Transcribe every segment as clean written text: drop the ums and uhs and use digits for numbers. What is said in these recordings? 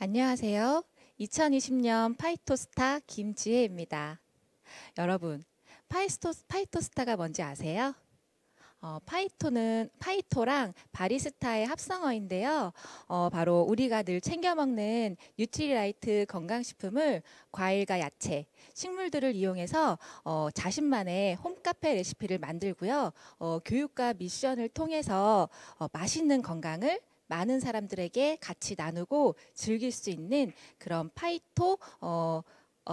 안녕하세요. 2020년 파이토스타 김지혜입니다. 여러분, 파이토스타가 뭔지 아세요? 파이토랑 바리스타의 합성어인데요. 바로 우리가 늘 챙겨 먹는 뉴트리라이트 건강식품을 과일과 야채, 식물들을 이용해서 자신만의 홈카페 레시피를 만들고요. 교육과 미션을 통해서 맛있는 건강을 많은 사람들에게 같이 나누고 즐길 수 있는 그런 파이토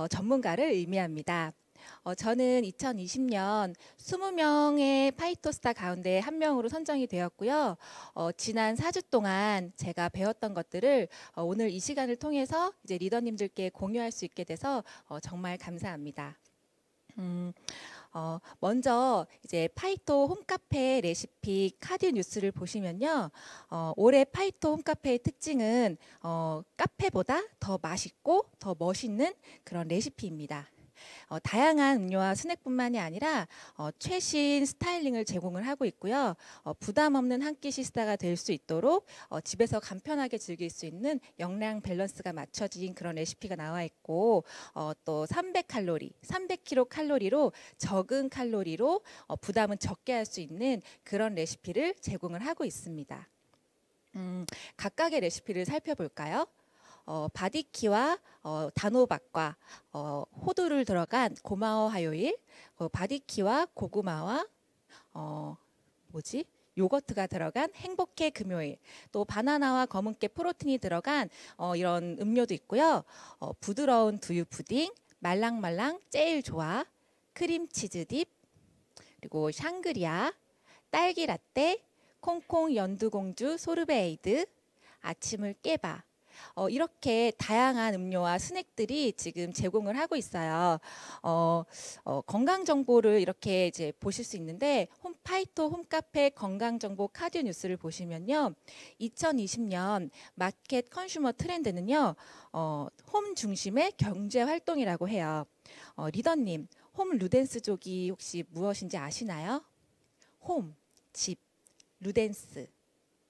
전문가를 의미합니다. 저는 2020년 20명의 파이토스타 가운데 한 명으로 선정이 되었고요. 지난 4주 동안 제가 배웠던 것들을 오늘 이 시간을 통해서 이제 리더님들께 공유할 수 있게 돼서 정말 감사합니다. 먼저 이제 파이토 홈카페 레시피 카드 뉴스를 보시면요. 올해 파이토 홈카페의 특징은 카페보다 더 맛있고 더 멋있는 그런 레시피입니다. 다양한 음료와 스낵뿐만이 아니라 최신 스타일링을 제공을 하고 있고요. 부담 없는 한 끼 식사가 될 수 있도록 집에서 간편하게 즐길 수 있는 영양 밸런스가 맞춰진 그런 레시피가 나와 있고 또 300칼로리, 300kcal 적은 칼로리로 부담은 적게 할 수 있는 그런 레시피를 제공을 하고 있습니다. 각각의 레시피를 살펴볼까요? 바디키와 단호박과 호두를 들어간 고마워 화요일, 바디키와 고구마와 요거트가 들어간 행복해 금요일, 또 바나나와 검은깨 프로틴이 들어간 이런 음료도 있고요. 부드러운 두유 푸딩, 말랑말랑 제일 좋아, 크림치즈 딥, 그리고 샹그리아, 딸기 라떼, 콩콩 연두공주 소르베에이드, 아침을 깨봐. 이렇게 다양한 음료와 스낵들이 지금 제공을 하고 있어요. 건강 정보를 이렇게 이제 보실 수 있는데 파이토 홈카페 건강 정보 카드 뉴스를 보시면요. 2020년 마켓 컨슈머 트렌드는요. 홈 중심의 경제 활동이라고 해요. 리더님, 홈 루덴스족이 혹시 무엇인지 아시나요? 홈, 집, 루덴스,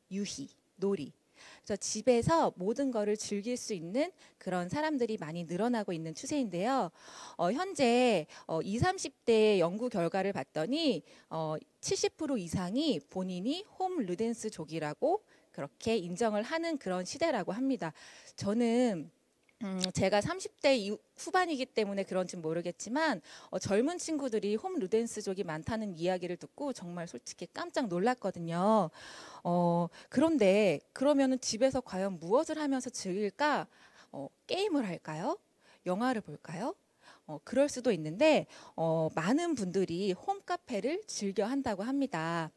유희, 놀이. 그래서 집에서 모든 거를 즐길 수 있는 그런 사람들이 많이 늘어나고 있는 추세인데요. 현재 20, 30대 연구 결과를 봤더니 70% 이상이 본인이 홈 루덴스족이라고 그렇게 인정을 하는 그런 시대라고 합니다. 저는 제가 30대 후반이기 때문에 그런지 모르겠지만 젊은 친구들이 홈 루덴스족이 많다는 이야기를 듣고 정말 솔직히 깜짝 놀랐거든요. 그런데 그러면은 집에서 과연 무엇을 하면서 즐길까? 게임을 할까요? 영화를 볼까요? 그럴 수도 있는데 많은 분들이 홈카페를 즐겨 한다고 합니다.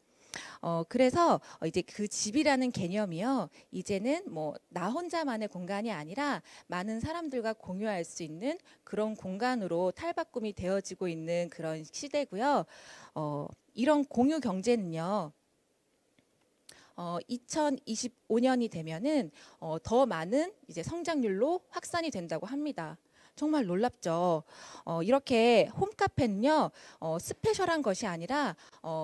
그래서 이제 그 집이라는 개념이요. 이제는 뭐 나 혼자만의 공간이 아니라 많은 사람들과 공유할 수 있는 그런 공간으로 탈바꿈이 되어지고 있는 그런 시대고요. 이런 공유 경제는요. 2025년이 되면은 더 많은 이제 성장률로 확산이 된다고 합니다. 정말 놀랍죠. 이렇게 홈카페는요, 스페셜한 것이 아니라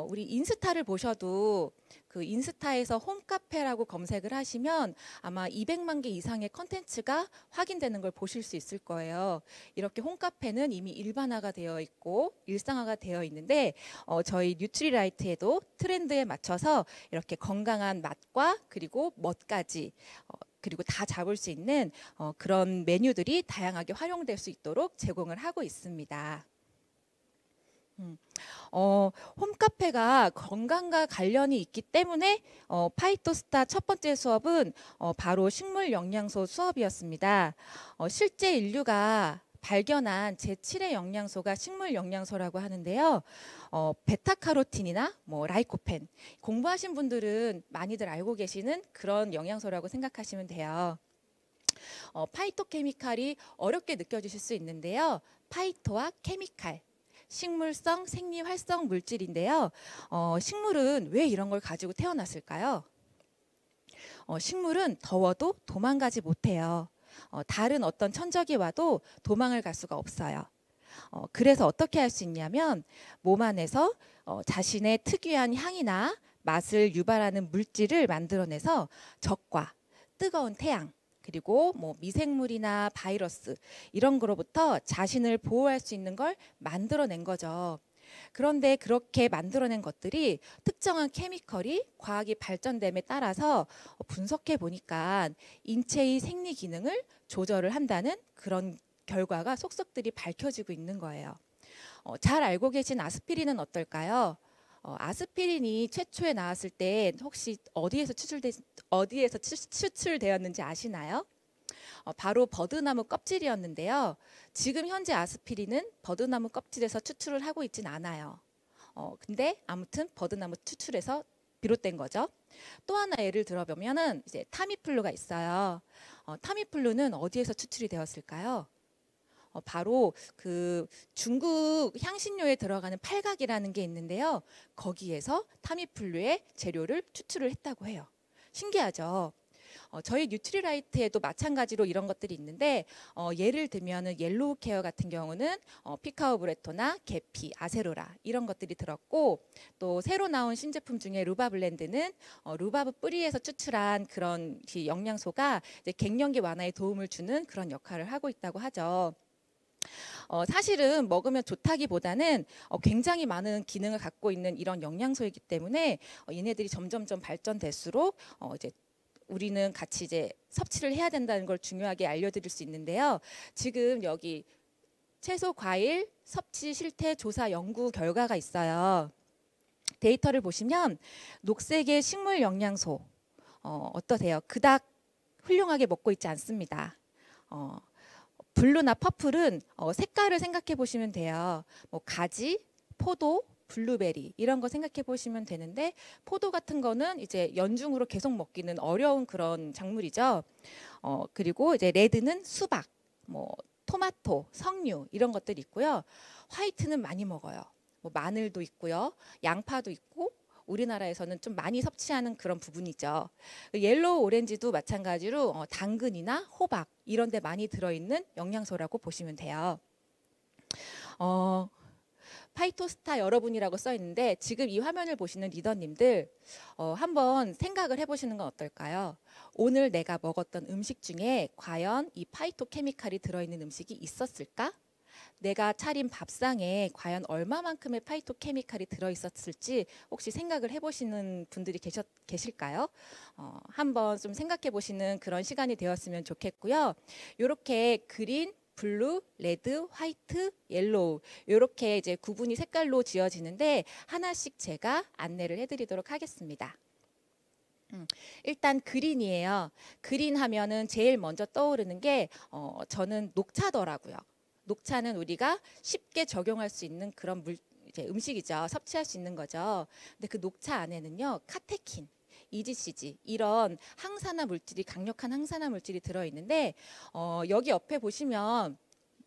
우리 인스타를 보셔도 그 인스타에서 홈카페라고 검색을 하시면 아마 200만 개 이상의 컨텐츠가 확인되는 걸 보실 수 있을 거예요. 이렇게 홈카페는 이미 일반화가 되어 있고 일상화가 되어 있는데 저희 뉴트리라이트에도 트렌드에 맞춰서 이렇게 건강한 맛과 그리고 멋까지 그리고 다 잡을 수 있는 그런 메뉴들이 다양하게 활용될 수 있도록 제공을 하고 있습니다. 홈카페가 건강과 관련이 있기 때문에 파이토스타 첫 번째 수업은 바로 식물 영양소 수업이었습니다. 실제 인류가 발견한 제7의 영양소가 식물 영양소라고 하는데요. 베타카로틴이나 뭐 라이코펜 공부하신 분들은 많이들 알고 계시는 그런 영양소라고 생각하시면 돼요. 파이토케미칼이 어렵게 느껴지실 수 있는데요. 파이토와 케미칼 식물성 생리활성 물질인데요. 식물은 왜 이런 걸 가지고 태어났을까요? 식물은 더워도 도망가지 못해요. 다른 어떤 천적이 와도 도망을 갈 수가 없어요. 그래서 어떻게 할 수 있냐면 몸 안에서 자신의 특유한 향이나 맛을 유발하는 물질을 만들어내서 적과 뜨거운 태양, 그리고 뭐 미생물이나 바이러스 이런 거로부터 자신을 보호할 수 있는 걸 만들어낸 거죠. 그런데 그렇게 만들어낸 것들이 특정한 케미컬이 과학이 발전됨에 따라서 분석해 보니까 인체의 생리 기능을 조절을 한다는 그런 결과가 속속들이 밝혀지고 있는 거예요. 잘 알고 계신 아스피린은 어떨까요? 아스피린이 최초에 나왔을 때 혹시 어디에서 추출되었는지 아시나요? 바로 버드나무 껍질이었는데요. 지금 현재 아스피린은 버드나무 껍질에서 추출을 하고 있진 않아요. 근데 아무튼 버드나무 추출에서 비롯된 거죠. 또 하나 예를 들어보면은 이제 타미플루가 있어요. 타미플루는 어디에서 추출이 되었을까요? 바로 그 중국 향신료에 들어가는 팔각이라는 게 있는데요. 거기에서 타미플루의 재료를 추출을 했다고 해요. 신기하죠? 저희 뉴트리라이트에도 마찬가지로 이런 것들이 있는데 예를 들면은 옐로우 케어 같은 경우는 피카오브레토나 계피, 아세로라 이런 것들이 들었고 또 새로 나온 신제품 중에 루바블렌드는 루바브 뿌리에서 추출한 그런 영양소가 이제 갱년기 완화에 도움을 주는 그런 역할을 하고 있다고 하죠. 사실은 먹으면 좋다기보다는 굉장히 많은 기능을 갖고 있는 이런 영양소이기 때문에 얘네들이 점점점 발전될수록 이제 우리는 같이 이제 섭취를 해야 된다는 걸 중요하게 알려드릴 수 있는데요. 지금 여기 채소 과일 섭취 실태 조사 연구 결과가 있어요. 데이터를 보시면 녹색의 식물 영양소 어떠세요? 그닥 훌륭하게 먹고 있지 않습니다. 블루나 퍼플은 색깔을 생각해 보시면 돼요. 뭐 가지, 포도, 블루베리 이런 거 생각해 보시면 되는데 포도 같은 거는 이제 연중으로 계속 먹기는 어려운 그런 작물이죠. 그리고 이제 레드는 수박, 뭐 토마토, 석류 이런 것들이 있고요. 화이트는 많이 먹어요. 뭐 마늘도 있고요. 양파도 있고 우리나라에서는 좀 많이 섭취하는 그런 부분이죠. 옐로우 오렌지도 마찬가지로 당근이나 호박 이런 데 많이 들어있는 영양소라고 보시면 돼요. 파이토스타 여러분이라고 써 있는데 지금 이 화면을 보시는 리더님들 한번 생각을 해보시는 건 어떨까요? 오늘 내가 먹었던 음식 중에 과연 이 파이토케미칼이 들어있는 음식이 있었을까? 내가 차린 밥상에 과연 얼마만큼의 파이토케미칼이 들어있었을지 혹시 생각을 해보시는 분들이 계실까요? 한번 좀 생각해 보시는 그런 시간이 되었으면 좋겠고요. 이렇게 그린, 블루, 레드, 화이트, 옐로우 이렇게 이제 구분이 색깔로 지어지는데 하나씩 제가 안내를 해드리도록 하겠습니다. 일단 그린이에요. 그린 하면은 제일 먼저 떠오르는 게 저는 녹차더라고요. 녹차는 우리가 쉽게 적용할 수 있는 그런 이제 음식이죠. 섭취할 수 있는 거죠. 근데 그 녹차 안에는요, 카테킨, EGCG 이런 항산화 물질이 강력한 항산화 물질이 들어있는데 여기 옆에 보시면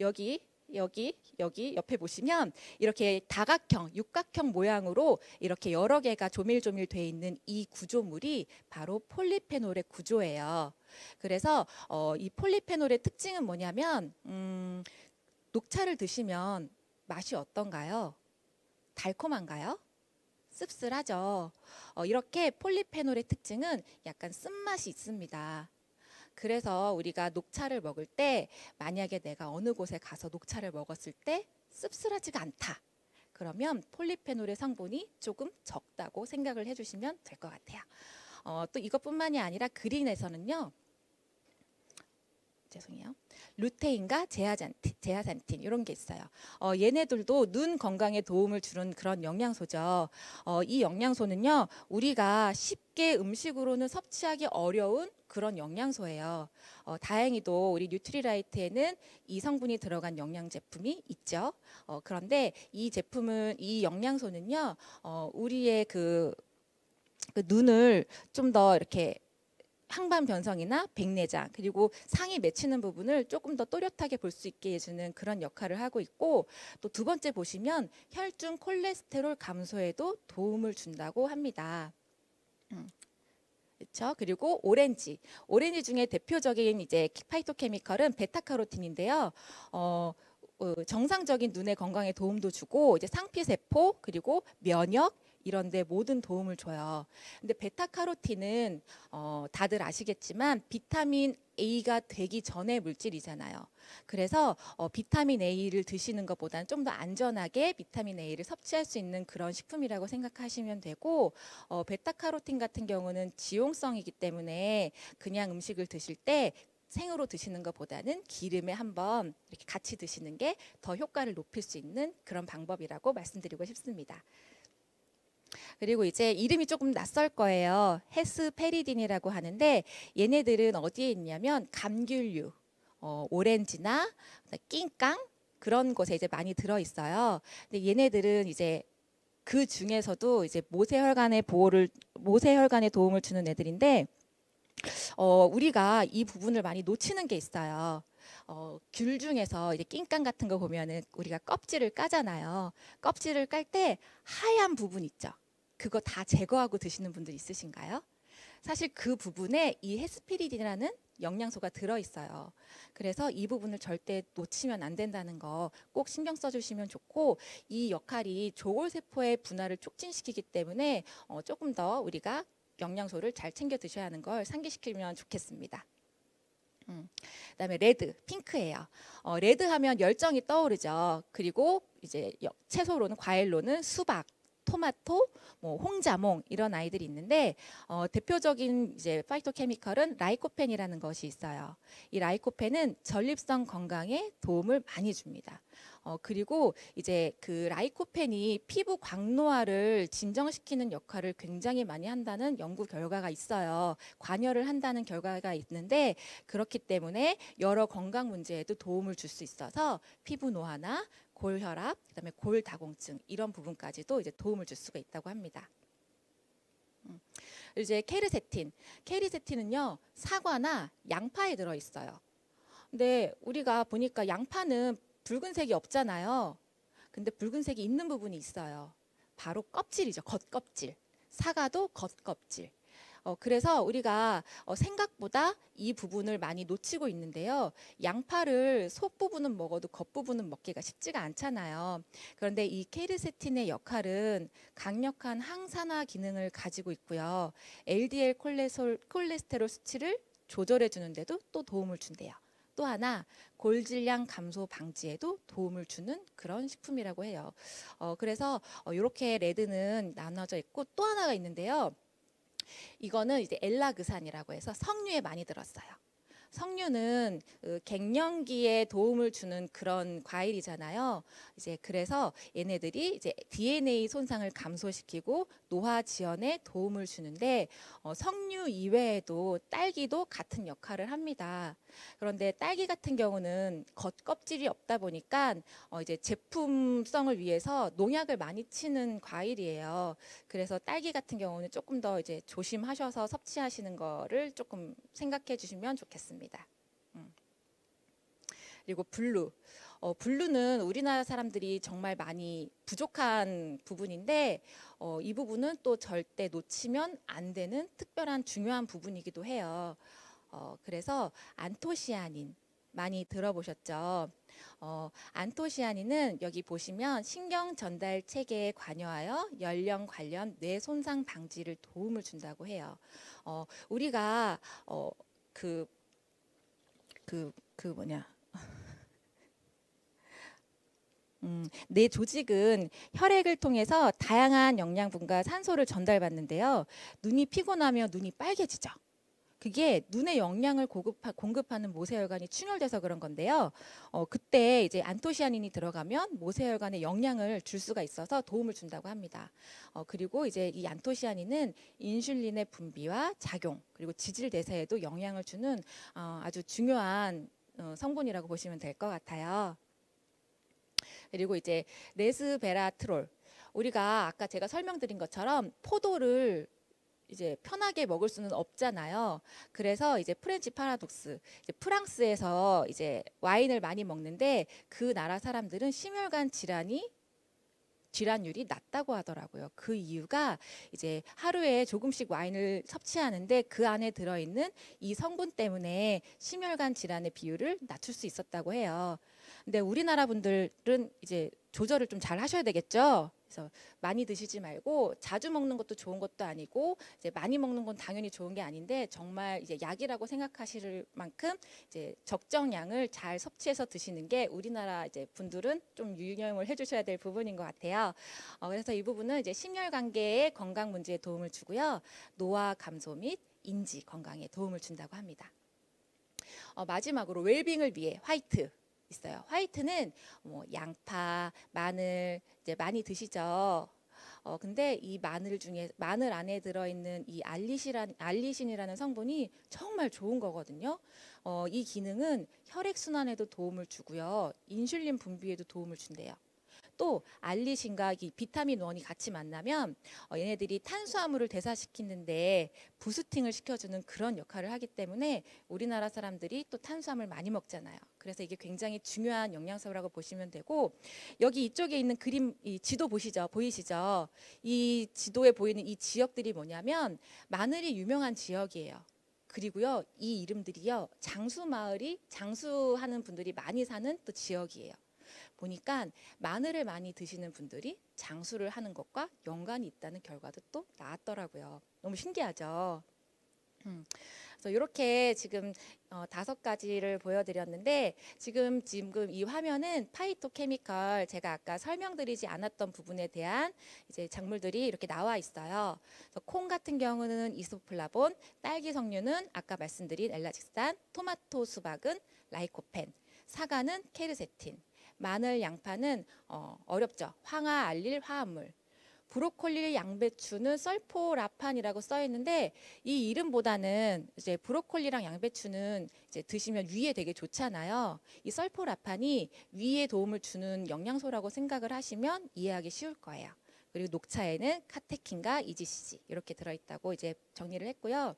여기 옆에 보시면 이렇게 다각형, 육각형 모양으로 이렇게 여러 개가 조밀조밀 돼 있는 이 구조물이 바로 폴리페놀의 구조예요. 그래서 이 폴리페놀의 특징은 뭐냐면 녹차를 드시면 맛이 어떤가요? 달콤한가요? 씁쓸하죠. 이렇게 폴리페놀의 특징은 약간 쓴맛이 있습니다. 그래서 우리가 녹차를 먹을 때 만약에 내가 어느 곳에 가서 녹차를 먹었을 때 씁쓸하지가 않다. 그러면 폴리페놀의 성분이 조금 적다고 생각을 해주시면 될 것 같아요. 또 이것뿐만이 아니라 그린에서는요. 죄송해요. 루테인과 제아산틴 이런 게 있어요. 얘네들도 눈 건강에 도움을 주는 그런 영양소죠. 이 영양소는요, 우리가 쉽게 음식으로는 섭취하기 어려운 그런 영양소예요. 다행히도 우리 뉴트리라이트에는 이 성분이 들어간 영양 제품이 있죠. 그런데 이 영양소는요, 우리의 그 눈을 좀 더 이렇게 항반 변성이나 백내장 그리고 상이 맺히는 부분을 조금 더 또렷하게 볼 수 있게 해주는 그런 역할을 하고 있고 또 두 번째 보시면 혈중 콜레스테롤 감소에도 도움을 준다고 합니다. 그렇죠? 그리고 오렌지 중에 대표적인 이제 파이토케미컬은 베타카로틴인데요. 정상적인 눈의 건강에 도움도 주고 이제 상피세포 그리고 면역 이런 데 모든 도움을 줘요. 근데 베타카로틴은 다들 아시겠지만 비타민 A가 되기 전의 물질이잖아요. 그래서 비타민 A를 드시는 것보다는 좀 더 안전하게 비타민 A를 섭취할 수 있는 그런 식품이라고 생각하시면 되고, 베타카로틴 같은 경우는 지용성이기 때문에 그냥 음식을 드실 때 생으로 드시는 것보다는 기름에 한번 이렇게 같이 드시는 게 더 효과를 높일 수 있는 그런 방법이라고 말씀드리고 싶습니다. 그리고 이제 이름이 조금 낯설 거예요. 헤스페리딘이라고 하는데 얘네들은 어디에 있냐면 감귤류, 오렌지나 낑깡 그런 곳에 이제 많이 들어 있어요. 근데 얘네들은 이제 그 중에서도 이제 모세혈관에 도움을 주는 애들인데 우리가 이 부분을 많이 놓치는 게 있어요. 귤 중에서 이제 낑깡 같은 거 보면은 우리가 껍질을 까잖아요. 껍질을 깔 때 하얀 부분 있죠. 그거 다 제거하고 드시는 분들 있으신가요? 사실 그 부분에 이 헤스피리딘이라는 영양소가 들어있어요. 그래서 이 부분을 절대 놓치면 안 된다는 거 꼭 신경 써주시면 좋고, 이 역할이 조골세포의 분할을 촉진시키기 때문에 조금 더 우리가 영양소를 잘 챙겨 드셔야 하는 걸 상기시키면 좋겠습니다. 그다음에 레드, 핑크예요. 레드 하면 열정이 떠오르죠. 그리고 이제 채소로는 과일로는 수박, 토마토, 뭐 홍자몽 이런 아이들이 있는데 대표적인 이제 파이토케미컬은 라이코펜이라는 것이 있어요. 이 라이코펜은 전립선 건강에 도움을 많이 줍니다. 그리고 이제 그 라이코펜이 피부 광노화를 진정시키는 역할을 굉장히 많이 한다는 연구 결과가 있어요. 관여를 한다는 결과가 있는데, 그렇기 때문에 여러 건강 문제에도 도움을 줄 수 있어서 피부 노화나 골혈압, 그다음에 골다공증 이런 부분까지도 이제 도움을 줄 수가 있다고 합니다. 이제 케르세틴은요 사과나 양파에 들어 있어요. 근데 우리가 보니까 양파는 붉은색이 없잖아요. 근데 붉은색이 있는 부분이 있어요. 바로 껍질이죠. 겉껍질. 사과도 겉껍질. 그래서 우리가 생각보다 이 부분을 많이 놓치고 있는데요. 양파를 속 부분은 먹어도 겉 부분은 먹기가 쉽지가 않잖아요. 그런데 이 케르세틴의 역할은 강력한 항산화 기능을 가지고 있고요. LDL 콜레스테롤 수치를 조절해 주는데도 또 도움을 준대요. 또 하나 골질량 감소 방지에도 도움을 주는 그런 식품이라고 해요. 그래서 이렇게 레드는 나눠져 있고, 또 하나가 있는데요. 이거는 이제 엘라그산이라고 해서 석류에 많이 들었어요. 석류는 갱년기에 도움을 주는 그런 과일이잖아요. 이제 그래서 얘네들이 이제 DNA 손상을 감소시키고 노화 지연에 도움을 주는데, 석류 이외에도 딸기도 같은 역할을 합니다. 그런데 딸기 같은 경우는 겉껍질이 없다 보니까 이제 제품성을 위해서 농약을 많이 치는 과일이에요. 그래서 딸기 같은 경우는 조금 더 이제 조심하셔서 섭취하시는 거를 조금 생각해 주시면 좋겠습니다. 그리고 블루는 우리나라 사람들이 정말 많이 부족한 부분인데, 이 부분은 또 절대 놓치면 안 되는 특별한 중요한 부분이기도 해요. 그래서 안토시아닌 많이 들어보셨죠? 안토시아닌은 여기 보시면 신경 전달 체계에 관여하여 연령 관련 뇌 손상 방지를 도움을 준다고 해요. 우리가 뭐냐? 뇌 조직은 혈액을 통해서 다양한 영양분과 산소를 전달받는데요. 눈이 피곤하면 눈이 빨개지죠. 그게 눈에 영양을 공급하는 모세혈관이 충혈돼서 그런 건데요. 그때 이제 안토시아닌이 들어가면 모세혈관에 영양을 줄 수가 있어서 도움을 준다고 합니다. 그리고 이제 이 안토시아닌은 인슐린의 분비와 작용, 그리고 지질 대사에도 영향을 주는 아주 중요한 성분이라고 보시면 될 것 같아요. 그리고 이제 레스베라트롤, 우리가 아까 제가 설명드린 것처럼 포도를 이제 편하게 먹을 수는 없잖아요. 그래서 이제 프렌치 파라독스, 이제 프랑스에서 이제 와인을 많이 먹는데 그 나라 사람들은 심혈관 질환율이 낮다고 하더라고요. 그 이유가 이제 하루에 조금씩 와인을 섭취하는데 그 안에 들어있는 이 성분 때문에 심혈관 질환의 비율을 낮출 수 있었다고 해요. 근데 우리나라 분들은 이제 조절을 좀 잘 하셔야 되겠죠. 그래서 많이 드시지 말고 자주 먹는 것도 좋은 것도 아니고 이제 많이 먹는 건 당연히 좋은 게 아닌데 정말 이제 약이라고 생각하실 만큼 이제 적정량을 잘 섭취해서 드시는 게 우리나라 이제 분들은 좀 유념을 해주셔야 될 부분인 것 같아요. 그래서 이 부분은 이제 심혈관계의 건강 문제에 도움을 주고요, 노화 감소 및 인지 건강에 도움을 준다고 합니다. 마지막으로 웰빙을 위해 화이트 있어요. 화이트는 뭐 양파, 마늘 이제 많이 드시죠. 근데 이 마늘 안에 들어있는 이 알리신이라는 성분이 정말 좋은 거거든요. 이 기능은 혈액 순환에도 도움을 주고요, 인슐린 분비에도 도움을 준대요. 또 알리신과 이 비타민 1이 같이 만나면 얘네들이 탄수화물을 대사시키는데 부스팅을 시켜주는 그런 역할을 하기 때문에 우리나라 사람들이 또 탄수화물 많이 먹잖아요. 그래서 이게 굉장히 중요한 영양소라고 보시면 되고, 여기 이쪽에 있는 그림, 이 지도 보이시죠? 이 지도에 보이는 이 지역들이 뭐냐면 마늘이 유명한 지역이에요. 그리고요, 이 이름들이요, 장수하는 분들이 많이 사는 또 지역이에요. 보니까 마늘을 많이 드시는 분들이 장수를 하는 것과 연관이 있다는 결과도 또 나왔더라고요. 너무 신기하죠? 그래서 이렇게 지금 5가지를 보여드렸는데, 지금 이 화면은 파이토케미컬, 제가 아까 설명드리지 않았던 부분에 대한 이제 작물들이 이렇게 나와 있어요. 그래서 콩 같은 경우는 이소플라본, 딸기 석류는 아까 말씀드린 엘라직산, 토마토 수박은 라이코펜, 사과는 케르세틴, 마늘, 양파는 어렵죠, 황화알릴 화합물, 브로콜리, 양배추는 설포라판이라고 써 있는데, 이 이름보다는 이제 브로콜리랑 양배추는 이제 드시면 위에 되게 좋잖아요. 이 설포라판이 위에 도움을 주는 영양소라고 생각을 하시면 이해하기 쉬울 거예요. 그리고 녹차에는 카테킨과 EGCG 이렇게 들어있다고 이제 정리를 했고요.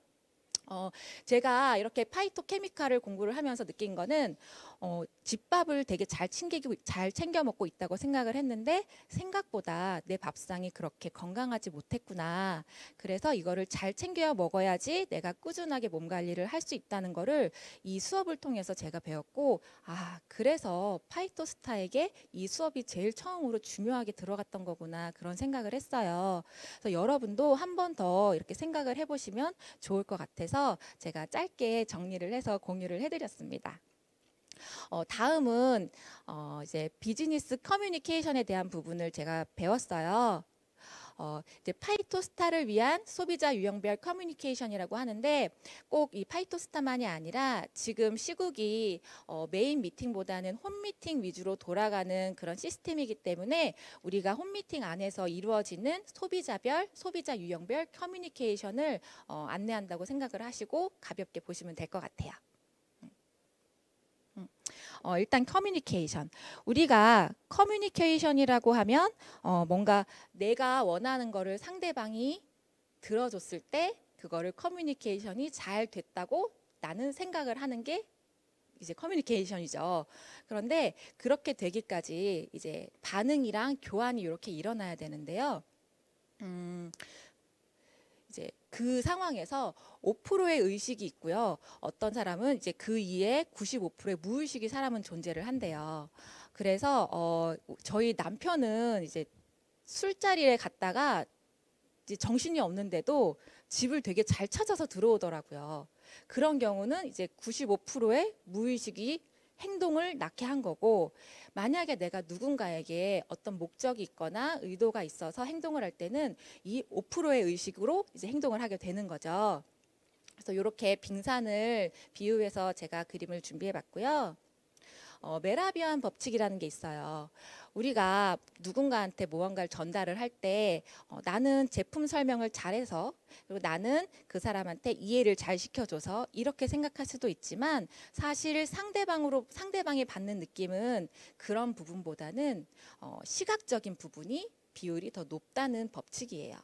제가 이렇게 파이토케미칼을 공부를 하면서 느낀 거는 집밥을 되게 잘 챙겨 먹고 있다고 생각을 했는데 생각보다 내 밥상이 그렇게 건강하지 못했구나. 그래서 이거를 잘 챙겨 먹어야지 내가 꾸준하게 몸 관리를 할 수 있다는 거를 이 수업을 통해서 제가 배웠고, 그래서 파이토스타에게 이 수업이 제일 처음으로 중요하게 들어갔던 거구나, 그런 생각을 했어요. 그래서 여러분도 한 번 더 이렇게 생각을 해보시면 좋을 것 같아서 제가 짧게 정리를 해서 공유를 해드렸습니다. 다음은 이제 비즈니스 커뮤니케이션에 대한 부분을 제가 배웠어요. 이제 파이토스타를 위한 소비자 유형별 커뮤니케이션이라고 하는데, 꼭 이 파이토스타만이 아니라 지금 시국이 메인 미팅보다는 홈 미팅 위주로 돌아가는 그런 시스템이기 때문에 우리가 홈 미팅 안에서 이루어지는 소비자 유형별 커뮤니케이션을 안내한다고 생각을 하시고 가볍게 보시면 될 것 같아요. 일단 커뮤니케이션. 우리가 커뮤니케이션이라고 하면 뭔가 내가 원하는 거를 상대방이 들어줬을 때 그거를 커뮤니케이션이 잘 됐다고 나는 생각을 하는 게 이제 커뮤니케이션이죠. 그런데 그렇게 되기까지 이제 반응이랑 교환이 이렇게 일어나야 되는데요. 이제 그 상황에서 5%의 의식이 있고요. 어떤 사람은 이제 그 이에 95%의 무의식이 사람은 존재를 한대요. 그래서 저희 남편은 이제 술자리에 갔다가 이제 정신이 없는데도 집을 되게 잘 찾아서 들어오더라고요. 그런 경우는 이제 95%의 무의식이 행동을 낳게 한 거고, 만약에 내가 누군가에게 어떤 목적이 있거나 의도가 있어서 행동을 할 때는 이 5%의 의식으로 이제 행동을 하게 되는 거죠. 그래서 이렇게 빙산을 비유해서 제가 그림을 준비해 봤고요. 메라비안 법칙이라는 게 있어요. 우리가 누군가한테 무언가를 전달을 할 때 나는 제품 설명을 잘해서, 그리고 나는 그 사람한테 이해를 잘 시켜줘서 이렇게 생각할 수도 있지만, 사실 상대방이 받는 느낌은 그런 부분보다는 시각적인 부분이 비율이 더 높다는 법칙이에요.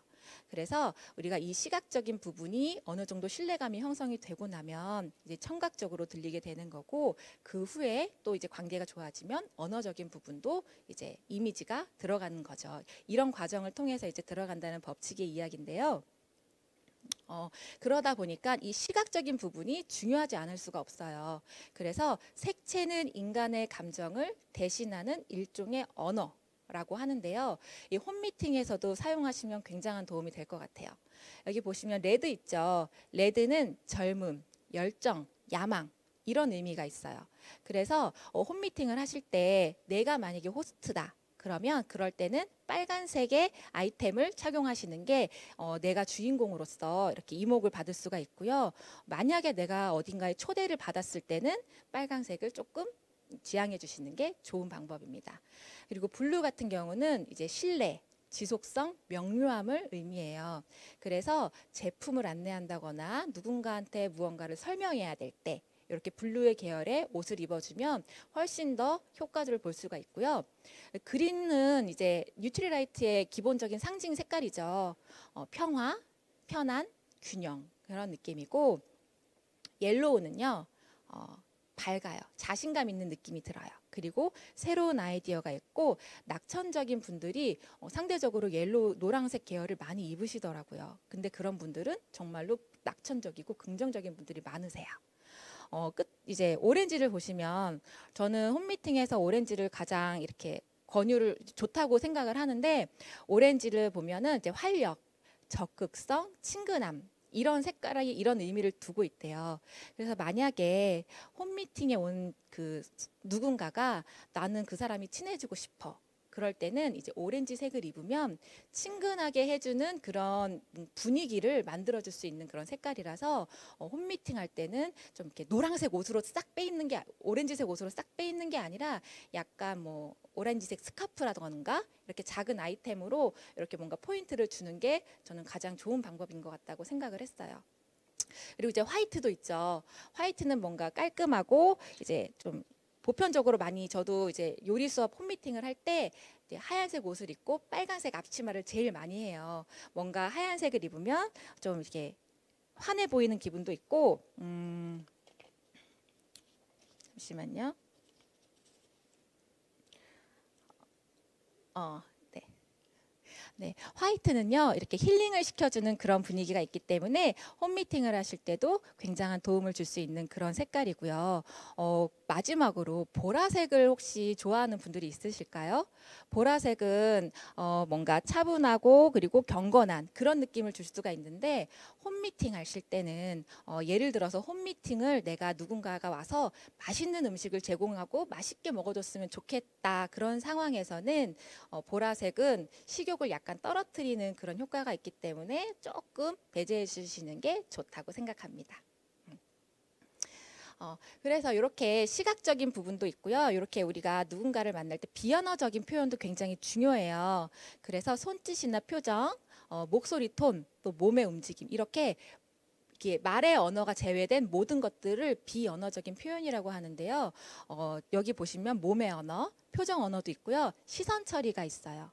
그래서 우리가 이 시각적인 부분이 어느 정도 신뢰감이 형성이 되고 나면 이제 청각적으로 들리게 되는 거고, 그 후에 또 이제 관계가 좋아지면 언어적인 부분도 이제 이미지가 들어가는 거죠. 이런 과정을 통해서 이제 들어간다는 법칙의 이야기인데요. 그러다 보니까 이 시각적인 부분이 중요하지 않을 수가 없어요. 그래서 색채는 인간의 감정을 대신하는 일종의 언어 라고 하는데요. 이 홈미팅에서도 사용하시면 굉장한 도움이 될 것 같아요. 여기 보시면 레드 있죠. 레드는 젊음, 열정, 야망 이런 의미가 있어요. 그래서 홈미팅을 하실 때 내가 만약에 호스트다. 그러면 그럴 때는 빨간색의 아이템을 착용하시는 게 내가 주인공으로서 이렇게 이목을 받을 수가 있고요. 만약에 내가 어딘가에 초대를 받았을 때는 빨간색을 조금 지양해 주시는 게 좋은 방법입니다. 그리고 블루 같은 경우는 이제 신뢰, 지속성, 명료함을 의미해요. 그래서 제품을 안내한다거나 누군가한테 무언가를 설명해야 될 때 이렇게 블루의 계열의 옷을 입어주면 훨씬 더 효과를 볼 수가 있고요. 그린은 이제 뉴트리라이트의 기본적인 상징 색깔이죠. 평화, 편안, 균형 그런 느낌이고 옐로우는요. 밝아요. 자신감 있는 느낌이 들어요. 그리고 새로운 아이디어가 있고 낙천적인 분들이 상대적으로 옐로우, 노란색 계열을 많이 입으시더라고요. 근데 그런 분들은 정말로 낙천적이고 긍정적인 분들이 많으세요. 이제 오렌지를 보시면 저는 홈미팅에서 오렌지를 가장 이렇게 권유를 좋다고 생각을 하는데 오렌지를 보면은 이제 활력, 적극성, 친근함 이런 색깔이 이런 의미를 두고 있대요. 그래서 만약에 홈미팅에 온 그 누군가가 나는 그 사람이 친해지고 싶어. 그럴 때는 이제 오렌지색을 입으면 친근하게 해주는 그런 분위기를 만들어줄 수 있는 그런 색깔이라서 홈미팅 할 때는 좀 이렇게 노란색 옷으로 싹 빼입는 게 오렌지색 옷으로 싹 빼입는 게 아니라 약간 뭐 오렌지색 스카프라던가 이렇게 작은 아이템으로 이렇게 뭔가 포인트를 주는 게 저는 가장 좋은 방법인 것 같다고 생각을 했어요. 그리고 이제 화이트도 있죠. 화이트는 뭔가 깔끔하고 이제 좀 보편적으로 많이 저도 이제 요리 수업 홈미팅을 할 때 하얀색 옷을 입고 빨간색 앞치마를 제일 많이 해요. 뭔가 하얀색을 입으면 좀 이렇게 환해 보이는 기분도 있고 잠시만요. 네. 네, 화이트는요 이렇게 힐링을 시켜주는 그런 분위기가 있기 때문에 홈미팅을 하실 때도 굉장한 도움을 줄 수 있는 그런 색깔이고요. 마지막으로 보라색을 혹시 좋아하는 분들이 있으실까요? 보라색은 뭔가 차분하고 그리고 경건한 그런 느낌을 줄 수가 있는데 홈미팅 하실 때는 예를 들어서 홈미팅을 내가 누군가가 와서 맛있는 음식을 제공하고 맛있게 먹어줬으면 좋겠다 그런 상황에서는 보라색은 식욕을 약간 떨어뜨리는 그런 효과가 있기 때문에 조금 배제해 주시는 게 좋다고 생각합니다. 그래서 이렇게 시각적인 부분도 있고요. 이렇게 우리가 누군가를 만날 때 비언어적인 표현도 굉장히 중요해요. 그래서 손짓이나 표정, 목소리 톤, 또 몸의 움직임 이렇게 말의 언어가 제외된 모든 것들을 비언어적인 표현이라고 하는데요. 여기 보시면 몸의 언어, 표정 언어도 있고요. 시선 처리가 있어요.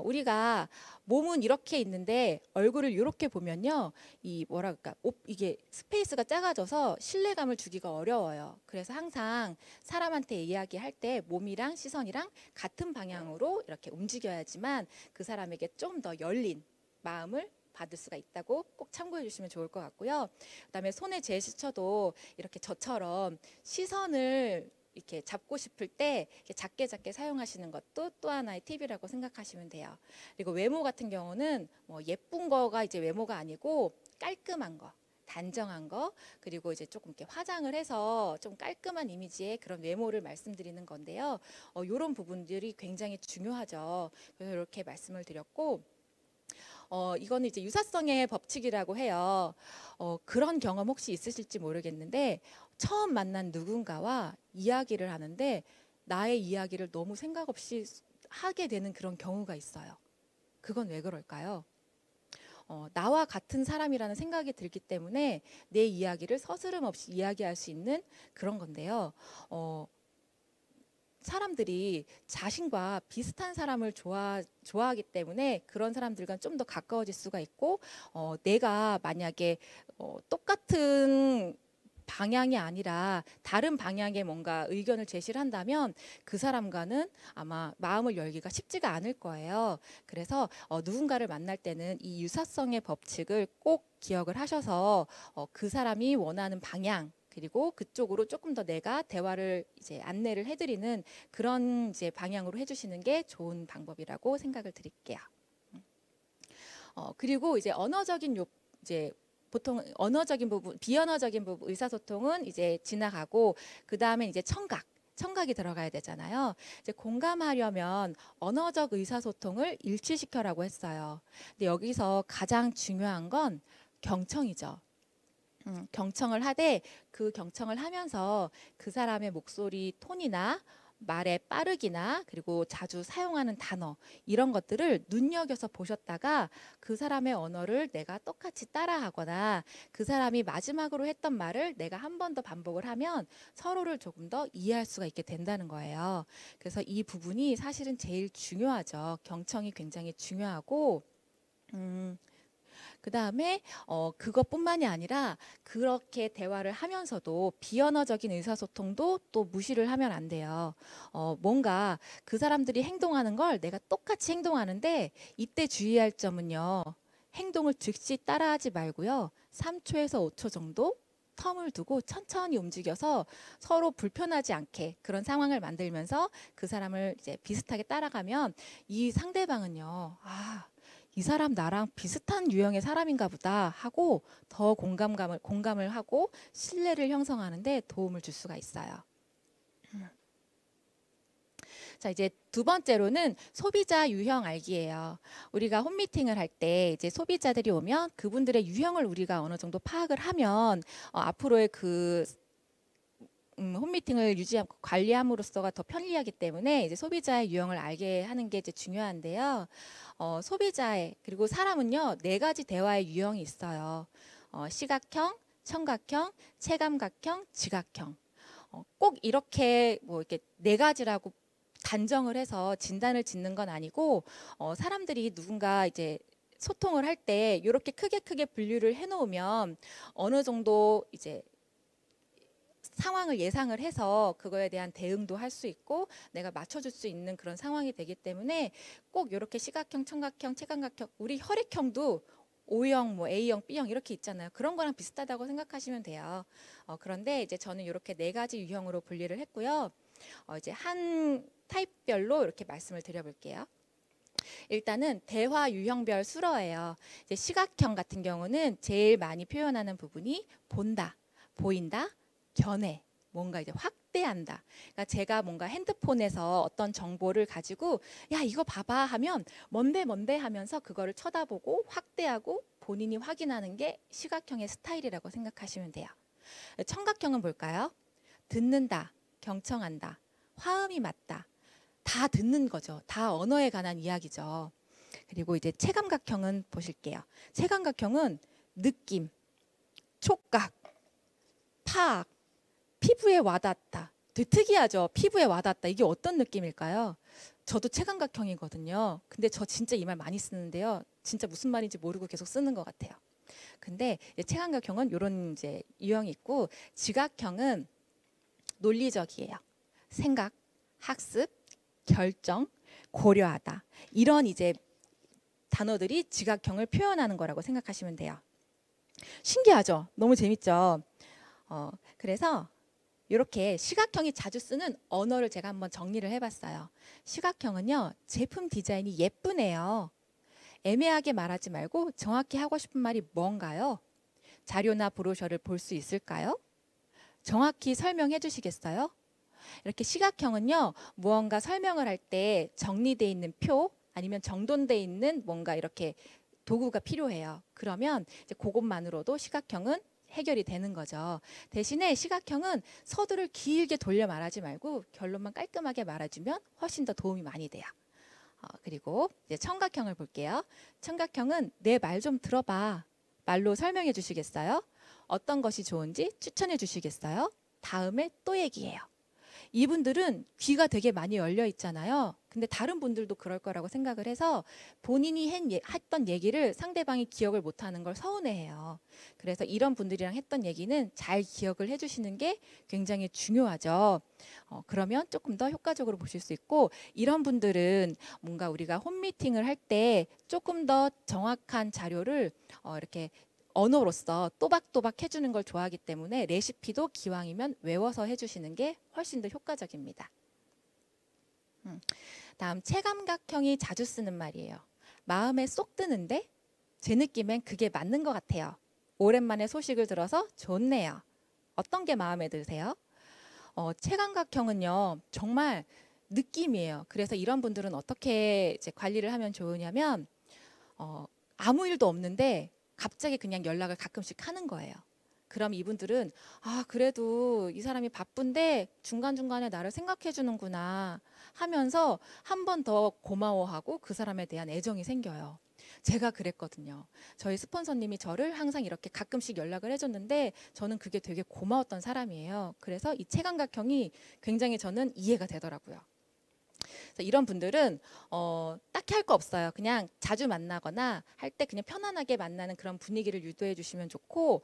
우리가 몸은 이렇게 있는데 얼굴을 이렇게 보면요, 이 뭐랄까 이게 스페이스가 작아져서 신뢰감을 주기가 어려워요. 그래서 항상 사람한테 이야기할 때 몸이랑 시선이랑 같은 방향으로 이렇게 움직여야지만 그 사람에게 좀 더 열린 마음을 받을 수가 있다고 꼭 참고해 주시면 좋을 것 같고요. 그다음에 손의 제스처도 이렇게 저처럼 시선을 이렇게 잡고 싶을 때 이렇게 작게 작게 사용하시는 것도 또 하나의 팁이라고 생각하시면 돼요. 그리고 외모 같은 경우는 뭐 예쁜 거가 이제 외모가 아니고 깔끔한 거, 단정한 거, 그리고 이제 조금 이렇게 화장을 해서 좀 깔끔한 이미지의 그런 외모를 말씀드리는 건데요. 이런 부분들이 굉장히 중요하죠. 그래서 이렇게 말씀을 드렸고. 이거는 이제 유사성의 법칙이라고 해요. 그런 경험 혹시 있으실지 모르겠는데 처음 만난 누군가와 이야기를 하는데 나의 이야기를 너무 생각 없이 하게 되는 그런 경우가 있어요. 그건 왜 그럴까요? 나와 같은 사람이라는 생각이 들기 때문에 내 이야기를 서스름 없이 이야기할 수 있는 그런 건데요. 사람들이 자신과 비슷한 사람을 좋아하기 때문에 그런 사람들과 좀 더 가까워질 수가 있고 내가 만약에 똑같은 방향이 아니라 다른 방향의 뭔가 의견을 제시를 한다면 그 사람과는 아마 마음을 열기가 쉽지가 않을 거예요. 그래서 누군가를 만날 때는 이 유사성의 법칙을 꼭 기억을 하셔서 그 사람이 원하는 방향 그리고 그쪽으로 조금 더 내가 대화를 이제 안내를 해드리는 그런 이제 방향으로 해주시는 게 좋은 방법이라고 생각을 드릴게요. 그리고 이제 언어적인 이제 보통 언어적인 부분, 비언어적인 부분 의사소통은 이제 지나가고 그 다음에 이제 청각이 들어가야 되잖아요. 이제 공감하려면 언어적 의사소통을 일치시켜라고 했어요. 근데 여기서 가장 중요한 건 경청이죠. 경청을 하되 그 경청을 하면서 그 사람의 목소리 톤이나 말의 빠르기나 그리고 자주 사용하는 단어 이런 것들을 눈여겨서 보셨다가 그 사람의 언어를 내가 똑같이 따라하거나 그 사람이 마지막으로 했던 말을 내가 한 번 더 반복을 하면 서로를 조금 더 이해할 수가 있게 된다는 거예요. 그래서 이 부분이 사실은 제일 중요하죠. 경청이 굉장히 중요하고 그 다음에 그것뿐만이 아니라 그렇게 대화를 하면서도 비언어적인 의사소통도 또 무시를 하면 안 돼요. 뭔가 그 사람들이 행동하는 걸 내가 똑같이 행동하는데 이때 주의할 점은요. 행동을 즉시 따라하지 말고요. 3초에서 5초 정도 텀을 두고 천천히 움직여서 서로 불편하지 않게 그런 상황을 만들면서 그 사람을 이제 비슷하게 따라가면 이 상대방은요. 이 사람 나랑 비슷한 유형의 사람인가 보다 하고 더 공감을 하고 신뢰를 형성하는데 도움을 줄 수가 있어요. 자, 이제 두 번째로는 소비자 유형 알기예요. 우리가 홈미팅을 할 때 이제 소비자들이 오면 그분들의 유형을 우리가 어느 정도 파악을 하면 앞으로의 그 홈미팅을 유지하고 관리함으로써가 더 편리하기 때문에 이제 소비자의 유형을 알게 하는 게 이제 중요한데요. 소비자의 그리고 사람은요 4가지 대화의 유형이 있어요. 시각형, 청각형, 체감각형, 지각형. 꼭 이렇게 뭐 이렇게 4가지라고 단정을 해서 진단을 짓는 건 아니고 사람들이 누군가 이제 소통을 할 때 이렇게 크게 분류를 해놓으면 어느 정도 이제 상황을 예상을 해서 그거에 대한 대응도 할 수 있고 내가 맞춰줄 수 있는 그런 상황이 되기 때문에 꼭 이렇게 시각형, 청각형, 체감각형, 우리 혈액형도 O형, 뭐 A형, B형 이렇게 있잖아요. 그런 거랑 비슷하다고 생각하시면 돼요. 그런데 이제 저는 이렇게 4가지 유형으로 분리를 했고요. 이제 한 타입별로 이렇게 말씀을 드려볼게요. 일단은 대화 유형별 순서예요. 이제 시각형 같은 경우는 제일 많이 표현하는 부분이 본다, 보인다, 견해, 뭔가 이제 확대한다. 그러니까 제가 뭔가 핸드폰에서 어떤 정보를 가지고 야 이거 봐봐 하면 뭔데 하면서 그거를 쳐다보고 확대하고 본인이 확인하는 게 시각형의 스타일이라고 생각하시면 돼요. 청각형은 뭘까요? 듣는다, 경청한다, 화음이 맞다. 다 듣는 거죠. 다 언어에 관한 이야기죠. 그리고 이제 체감각형은 보실게요. 체감각형은 느낌, 촉각, 파악, 피부에 와닿다. 되게 특이하죠. 피부에 와닿다. 이게 어떤 느낌일까요? 저도 체감각형이거든요. 근데 저 진짜 이 말 많이 쓰는데요. 진짜 무슨 말인지 모르고 계속 쓰는 것 같아요. 근데 체감각형은 이런 이제 유형이 있고 지각형은 논리적이에요. 생각, 학습, 결정, 고려하다. 이런 이제 단어들이 지각형을 표현하는 거라고 생각하시면 돼요. 신기하죠? 너무 재밌죠? 그래서 이렇게 시각형이 자주 쓰는 언어를 제가 한번 정리를 해봤어요. 시각형은요, 제품 디자인이 예쁘네요. 애매하게 말하지 말고 정확히 하고 싶은 말이 뭔가요? 자료나 브로셔를 볼 수 있을까요? 정확히 설명해 주시겠어요? 이렇게 시각형은요, 무언가 설명을 할 때 정리되어 있는 표 아니면 정돈되어 있는 뭔가 이렇게 도구가 필요해요. 그러면 이제 그것만으로도 시각형은 해결이 되는 거죠. 대신에 시각형은 서두를 길게 돌려 말하지 말고 결론만 깔끔하게 말해주면 훨씬 더 도움이 많이 돼요. 그리고 이제 청각형을 볼게요. 청각형은 내 말 좀 들어봐. 말로 설명해 주시겠어요? 어떤 것이 좋은지 추천해 주시겠어요? 다음에 또 얘기해요. 이분들은 귀가 되게 많이 열려 있잖아요. 근데 다른 분들도 그럴 거라고 생각을 해서 본인이 했던 얘기를 상대방이 기억을 못하는 걸 서운해해요. 그래서 이런 분들이랑 했던 얘기는 잘 기억을 해주시는 게 굉장히 중요하죠. 그러면 조금 더 효과적으로 보실 수 있고 이런 분들은 뭔가 우리가 홈미팅을 할 때 조금 더 정확한 자료를 이렇게 언어로서 또박또박 해주는 걸 좋아하기 때문에 레시피도 기왕이면 외워서 해주시는 게 훨씬 더 효과적입니다. 다음 체감각형이 자주 쓰는 말이에요. 마음에 쏙 드는데 제 느낌엔 그게 맞는 것 같아요. 오랜만에 소식을 들어서 좋네요. 어떤 게 마음에 드세요? 체감각형은요, 정말 느낌이에요. 그래서 이런 분들은 어떻게 이제 관리를 하면 좋으냐면 아무 일도 없는데 갑자기 그냥 연락을 가끔씩 하는 거예요. 그럼 이분들은 그래도 이 사람이 바쁜데 중간중간에 나를 생각해 주는구나 하면서 한 번 더 고마워하고 그 사람에 대한 애정이 생겨요. 제가 그랬거든요. 저희 스폰서님이 저를 항상 이렇게 가끔씩 연락을 해줬는데 저는 그게 되게 고마웠던 사람이에요. 그래서 이 체감각형이 굉장히 저는 이해가 되더라고요. 그래서 이런 분들은 딱히 할 거 없어요. 그냥 자주 만나거나 할 때 그냥 편안하게 만나는 그런 분위기를 유도해 주시면 좋고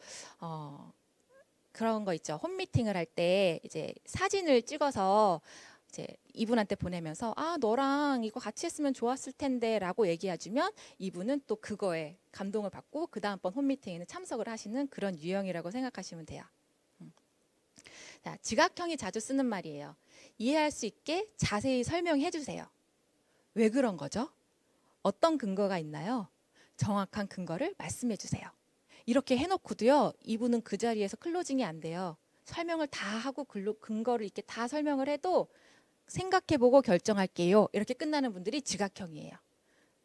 그런 거 있죠. 홈미팅을 할 때 이제 사진을 찍어서 이제 이분한테 보내면서 너랑 이거 같이 했으면 좋았을 텐데 라고 얘기해주면 이분은 또 그거에 감동을 받고 그 다음번 홈미팅에는 참석을 하시는 그런 유형이라고 생각하시면 돼요. 자, 지각형이 자주 쓰는 말이에요. 이해할 수 있게 자세히 설명해 주세요. 왜 그런 거죠? 어떤 근거가 있나요? 정확한 근거를 말씀해 주세요. 이렇게 해놓고도요, 이분은 그 자리에서 클로징이 안 돼요. 설명을 다 하고 근거를 이렇게 다 설명을 해도 생각해보고 결정할게요. 이렇게 끝나는 분들이 지각형이에요.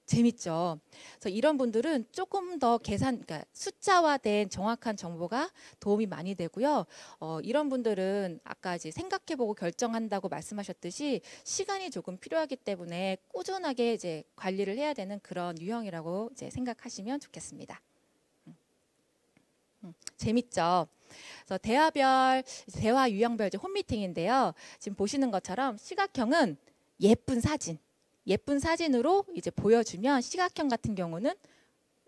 재밌죠. 그래서 이런 분들은 조금 더 그러니까 숫자화된 정확한 정보가 도움이 많이 되고요. 이런 분들은 아까 이제 생각해보고 결정한다고 말씀하셨듯이 시간이 조금 필요하기 때문에 꾸준하게 이제 관리를 해야 되는 그런 유형이라고 이제 생각하시면 좋겠습니다. 재밌죠. 그래서 대화 유형별 이제 홈미팅인데요. 지금 보시는 것처럼 시각형은 예쁜 사진으로 이제 보여주면 시각형 같은 경우는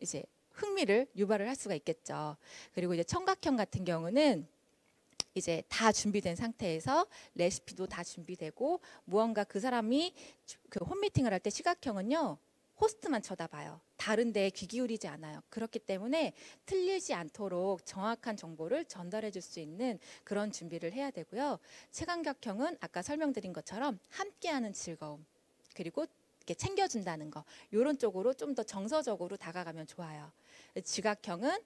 이제 흥미를 유발을 할 수가 있겠죠. 그리고 이제 청각형 같은 경우는 이제 다 준비된 상태에서 레시피도 다 준비되고 무언가 그 사람이 그 홈미팅을 할 때 시각형은요. 호스트만 쳐다봐요. 다른 데에 귀 기울이지 않아요. 그렇기 때문에 틀리지 않도록 정확한 정보를 전달해 줄 수 있는 그런 준비를 해야 되고요. 체감각형은 아까 설명드린 것처럼 함께하는 즐거움 그리고 이렇게 챙겨준다는 거 이런 쪽으로 좀 더 정서적으로 다가가면 좋아요. 지각형은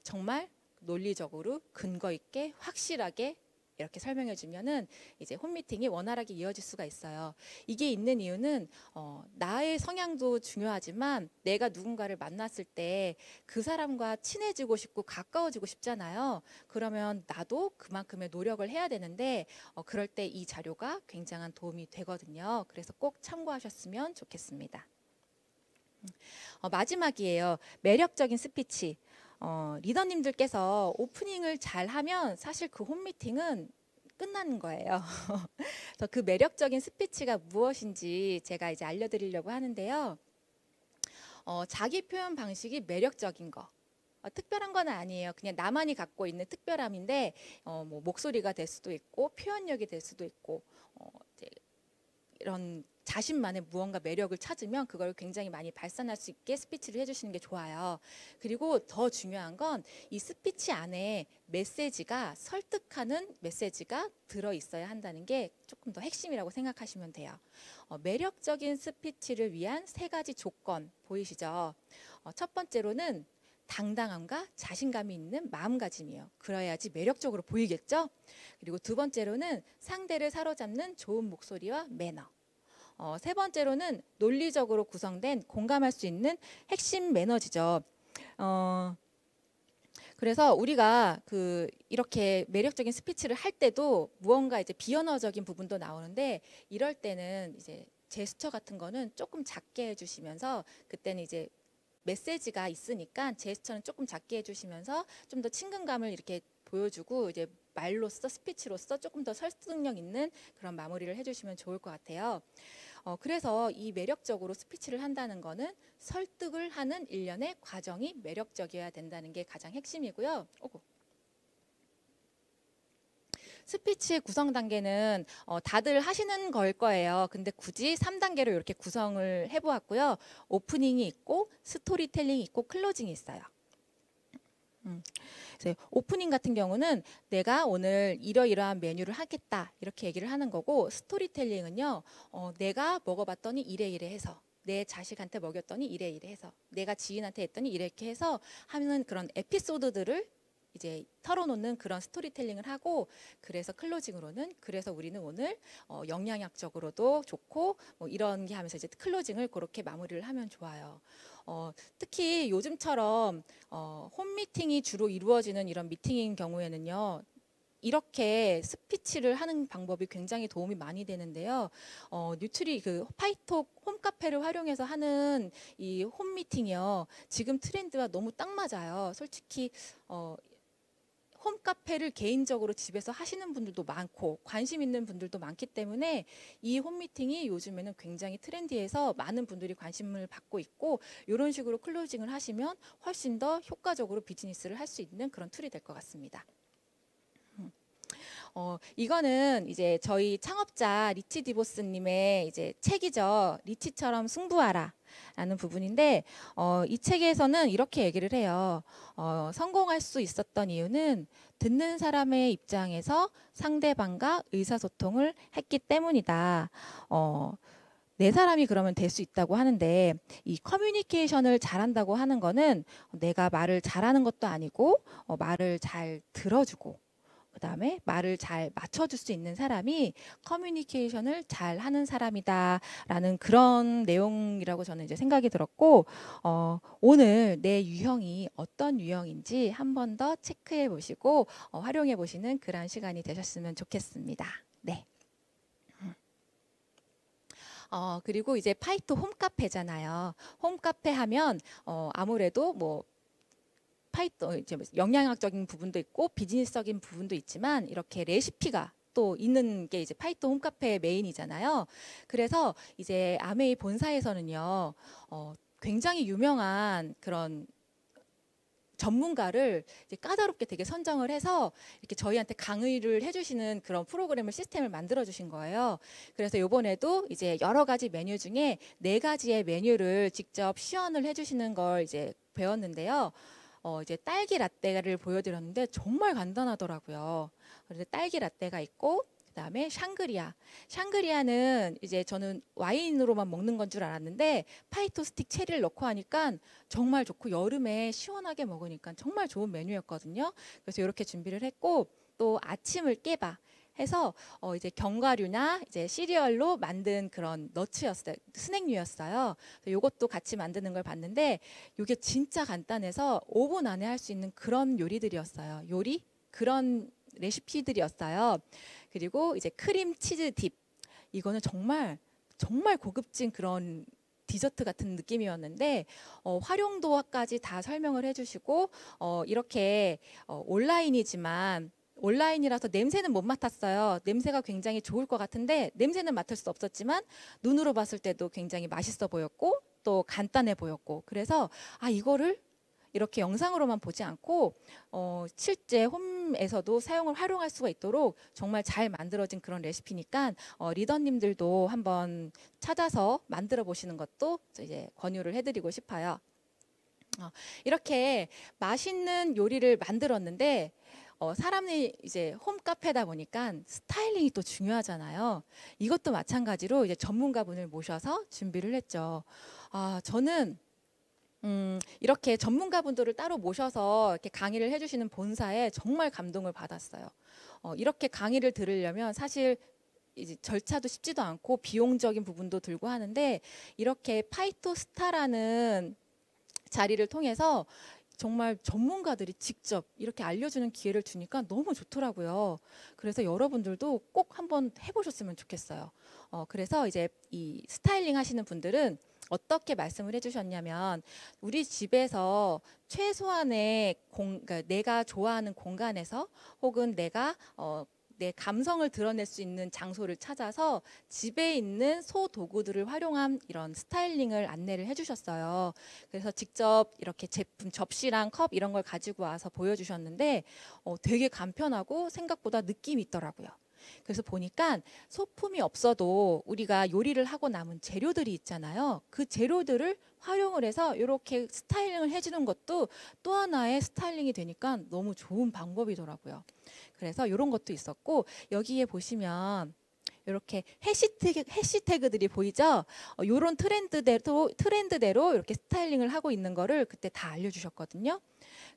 정말 논리적으로 근거 있게 확실하게 이렇게 설명해 주면은 이제 홈미팅이 원활하게 이어질 수가 있어요. 이게 있는 이유는 나의 성향도 중요하지만 내가 누군가를 만났을 때 그 사람과 친해지고 싶고 가까워지고 싶잖아요. 그러면 나도 그만큼의 노력을 해야 되는데 그럴 때 이 자료가 굉장한 도움이 되거든요. 그래서 꼭 참고하셨으면 좋겠습니다. 마지막이에요. 매력적인 스피치. 리더님들께서 오프닝을 잘하면 사실 그 홈미팅은 끝나는 거예요. 그래서 그 매력적인 스피치가 무엇인지 제가 이제 알려드리려고 하는데요. 자기 표현 방식이 매력적인 거. 특별한 건 아니에요. 그냥 나만이 갖고 있는 특별함인데 뭐 목소리가 될 수도 있고 표현력이 될 수도 있고 이제 이런 자신만의 무언가 매력을 찾으면 그걸 굉장히 많이 발산할 수 있게 스피치를 해주시는 게 좋아요. 그리고 더 중요한 건 이 스피치 안에 메시지가 설득하는 메시지가 들어있어야 한다는 게 조금 더 핵심이라고 생각하시면 돼요. 매력적인 스피치를 위한 3가지 조건 보이시죠? 첫 번째로는 당당함과 자신감이 있는 마음가짐이에요. 그래야지 매력적으로 보이겠죠? 그리고 두 번째로는 상대를 사로잡는 좋은 목소리와 매너. 세 번째로는 논리적으로 구성된 공감할 수 있는 핵심 매너지죠. 그래서 우리가 이렇게 매력적인 스피치를 할 때도 무언가 이제 비언어적인 부분도 나오는데 이럴 때는 이제 제스처 같은 거는 조금 작게 해주시면서 그때는 이제 메시지가 있으니까 제스처는 조금 작게 해주시면서 좀 더 친근감을 이렇게 보여주고 이제 말로써 스피치로서 조금 더 설득력 있는 그런 마무리를 해주시면 좋을 것 같아요. 그래서 이 매력적으로 스피치를 한다는 거는 설득을 하는 일련의 과정이 매력적이어야 된다는 게 가장 핵심이고요. 스피치의 구성 단계는 다들 하시는 걸 거예요. 근데 굳이 3단계로 이렇게 구성을 해보았고요. 오프닝이 있고 스토리텔링이 있고 클로징이 있어요. 이제 오프닝 같은 경우는 내가 오늘 이러이러한 메뉴를 하겠다 이렇게 얘기를 하는 거고, 스토리텔링은요, 내가 먹어봤더니 이래 이래 해서, 내 자식한테 먹였더니 이래 이래 해서, 내가 지인한테 했더니 이렇게 해서 하는 그런 에피소드들을 이제 털어놓는 그런 스토리텔링을 하고, 그래서 클로징으로는 그래서 우리는 오늘 영양학적으로도 좋고 뭐 이런 게 하면서 이제 클로징을 그렇게 마무리를 하면 좋아요. 특히 요즘처럼 홈미팅이 주로 이루어지는 이런 미팅인 경우에는요, 이렇게 스피치를 하는 방법이 굉장히 도움이 많이 되는데요. 뉴트리 그 파이톡 홈카페를 활용해서 하는 이 홈미팅이요, 지금 트렌드와 너무 딱 맞아요. 솔직히 홈카페를 개인적으로 집에서 하시는 분들도 많고 관심 있는 분들도 많기 때문에 이 홈미팅이 요즘에는 굉장히 트렌디해서 많은 분들이 관심을 받고 있고, 이런 식으로 클로징을 하시면 훨씬 더 효과적으로 비즈니스를 할 수 있는 그런 툴이 될 것 같습니다. 이거는 이제 저희 창업자 리치 디보스님의 이제 책이죠. 리치처럼 승부하라 라는 부분인데, 이 책에서는 이렇게 얘기를 해요. 성공할 수 있었던 이유는 듣는 사람의 입장에서 상대방과 의사소통을 했기 때문이다. 네 사람이 그러면 될 수 있다고 하는데, 이 커뮤니케이션을 잘한다고 하는 거는 내가 말을 잘하는 것도 아니고 말을 잘 들어주고 그다음에 말을 잘 맞춰줄 수 있는 사람이 커뮤니케이션을 잘 하는 사람이다라는 그런 내용이라고 저는 이제 생각이 들었고, 오늘 내 유형이 어떤 유형인지 한 번 더 체크해 보시고 활용해 보시는 그런 시간이 되셨으면 좋겠습니다. 네. 그리고 이제 파이토 홈카페잖아요. 홈카페 하면 아무래도 뭐 파이터 이제 영양학적인 부분도 있고 비즈니스적인 부분도 있지만, 이렇게 레시피가 또 있는 게 이제 파이터 홈카페의 메인이잖아요. 그래서 이제 아메이 본사에서는요, 굉장히 유명한 그런 전문가를 이제 까다롭게 되게 선정을 해서 이렇게 저희한테 강의를 해주시는 그런 프로그램을 시스템을 만들어 주신 거예요. 그래서 이번에도 이제 여러 가지 메뉴 중에 4가지의 메뉴를 직접 시연을 해주시는 걸 이제 배웠는데요. 이제 딸기 라떼를 보여드렸는데 정말 간단하더라고요. 그래서 딸기 라떼가 있고, 그다음에 샹그리아. 샹그리아는 이제 저는 와인으로만 먹는 건 줄 알았는데 파이토 스틱 체리를 넣고 하니까 정말 좋고, 여름에 시원하게 먹으니까 정말 좋은 메뉴였거든요. 그래서 이렇게 준비를 했고, 또 아침을 깨봐 해서 이제 견과류나 이제 시리얼로 만든 그런 너츠였어요. 스낵류였어요. 이것도 같이 만드는 걸 봤는데, 이게 진짜 간단해서 5분 안에 할 수 있는 그런 요리들이었어요. 그런 레시피들이었어요. 그리고 이제 크림 치즈 딥. 이거는 정말 정말 고급진 그런 디저트 같은 느낌이었는데, 활용도까지 다 설명을 해주시고, 이렇게 온라인이지만 온라인이라서 냄새는 못 맡았어요. 냄새가 굉장히 좋을 것 같은데 냄새는 맡을 수 없었지만 눈으로 봤을 때도 굉장히 맛있어 보였고 또 간단해 보였고, 그래서 이거를 이렇게 영상으로만 보지 않고 실제 홈에서도 사용을 활용할 수가 있도록 정말 잘 만들어진 그런 레시피니까 리더님들도 한번 찾아서 만들어 보시는 것도 이제 권유를 해드리고 싶어요. 이렇게 맛있는 요리를 만들었는데, 사람이 이제 홈카페다 보니까 스타일링이 또 중요하잖아요. 이것도 마찬가지로 이제 전문가분을 모셔서 준비를 했죠. 저는 이렇게 전문가분들을 따로 모셔서 이렇게 강의를 해주시는 본사에 정말 감동을 받았어요. 이렇게 강의를 들으려면 사실 이제 절차도 쉽지도 않고 비용적인 부분도 들고 하는데, 이렇게 파이토스타라는 자리를 통해서 정말 전문가들이 직접 이렇게 알려주는 기회를 주니까 너무 좋더라고요. 그래서 여러분들도 꼭 한번 해보셨으면 좋겠어요. 그래서 이제 이 스타일링 하시는 분들은 어떻게 말씀을 해주셨냐면, 우리 집에서 최소한의 그러니까 내가 좋아하는 공간에서 혹은 내가 내 감성을 드러낼 수 있는 장소를 찾아서 집에 있는 소도구들을 활용한 이런 스타일링을 안내를 해주셨어요. 그래서 직접 이렇게 제품 접시랑 컵 이런 걸 가지고 와서 보여주셨는데 되게 간편하고 생각보다 느낌이 있더라고요. 그래서 보니까 소품이 없어도 우리가 요리를 하고 남은 재료들이 있잖아요. 그 재료들을 활용을 해서 이렇게 스타일링을 해주는 것도 또 하나의 스타일링이 되니까 너무 좋은 방법이더라고요. 그래서 이런 것도 있었고, 여기에 보시면 이렇게 해시태그들이 보이죠? 이런 트렌드대로 이렇게 스타일링을 하고 있는 거를 그때 다 알려주셨거든요.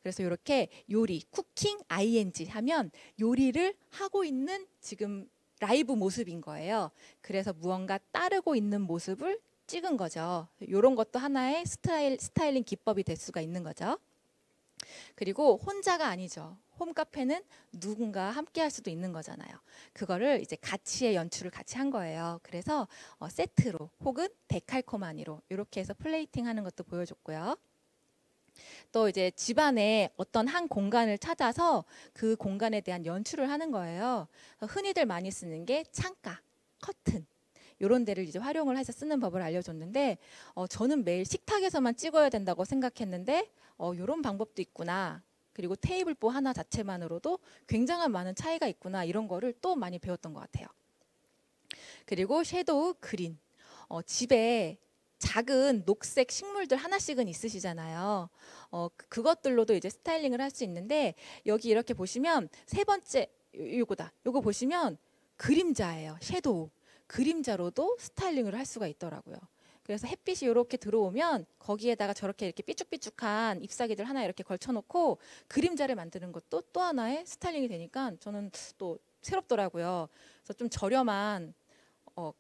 그래서 이렇게 요리, 쿠킹, ing 하면 요리를 하고 있는 지금 라이브 모습인 거예요. 그래서 무언가 따르고 있는 모습을 찍은 거죠. 이런 것도 하나의 스타일링 기법이 될 수가 있는 거죠. 그리고 혼자가 아니죠. 홈카페는 누군가 함께 할 수도 있는 거잖아요. 그거를 이제 같이의 연출을 같이 한 거예요. 그래서 세트로 혹은 데칼코마니로 이렇게 해서 플레이팅 하는 것도 보여줬고요. 또 이제 집안에 어떤 한 공간을 찾아서 그 공간에 대한 연출을 하는 거예요. 흔히들 많이 쓰는 게 창가, 커튼 이런 데를 이제 활용을 해서 쓰는 법을 알려줬는데, 저는 매일 식탁에서만 찍어야 된다고 생각했는데 이런 방법도 있구나. 그리고 테이블보 하나 자체만으로도 굉장한 많은 차이가 있구나. 이런 거를 또 많이 배웠던 것 같아요. 그리고 섀도우, 그린. 집에 작은 녹색 식물들 하나씩은 있으시잖아요. 그것들로도 이제 스타일링을 할 수 있는데, 여기 이렇게 보시면 세 번째 요거다. 요거 보시면 그림자예요. 섀도우. 그림자로도 스타일링을 할 수가 있더라고요. 그래서 햇빛이 이렇게 들어오면 거기에다가 저렇게 이렇게 삐쭉삐쭉한 잎사귀들 하나 이렇게 걸쳐놓고 그림자를 만드는 것도 또 하나의 스타일링이 되니까 저는 또 새롭더라고요. 그래서 좀 저렴한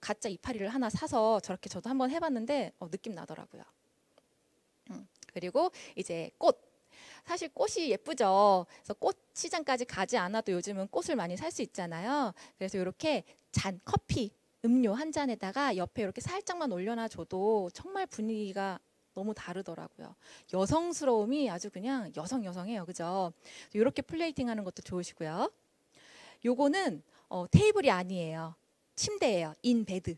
가짜 이파리를 하나 사서 저렇게 저도 한번 해봤는데 느낌 나더라고요. 그리고 이제 꽃. 사실 꽃이 예쁘죠. 그래서 꽃 시장까지 가지 않아도 요즘은 꽃을 많이 살 수 있잖아요. 그래서 이렇게 커피, 음료 한 잔에다가 옆에 이렇게 살짝만 올려놔 줘도 정말 분위기가 너무 다르더라고요. 여성스러움이 아주 그냥 여성해요. 그죠? 이렇게 플레이팅 하는 것도 좋으시고요. 요거는 테이블이 아니에요. 침대예요. 인베드.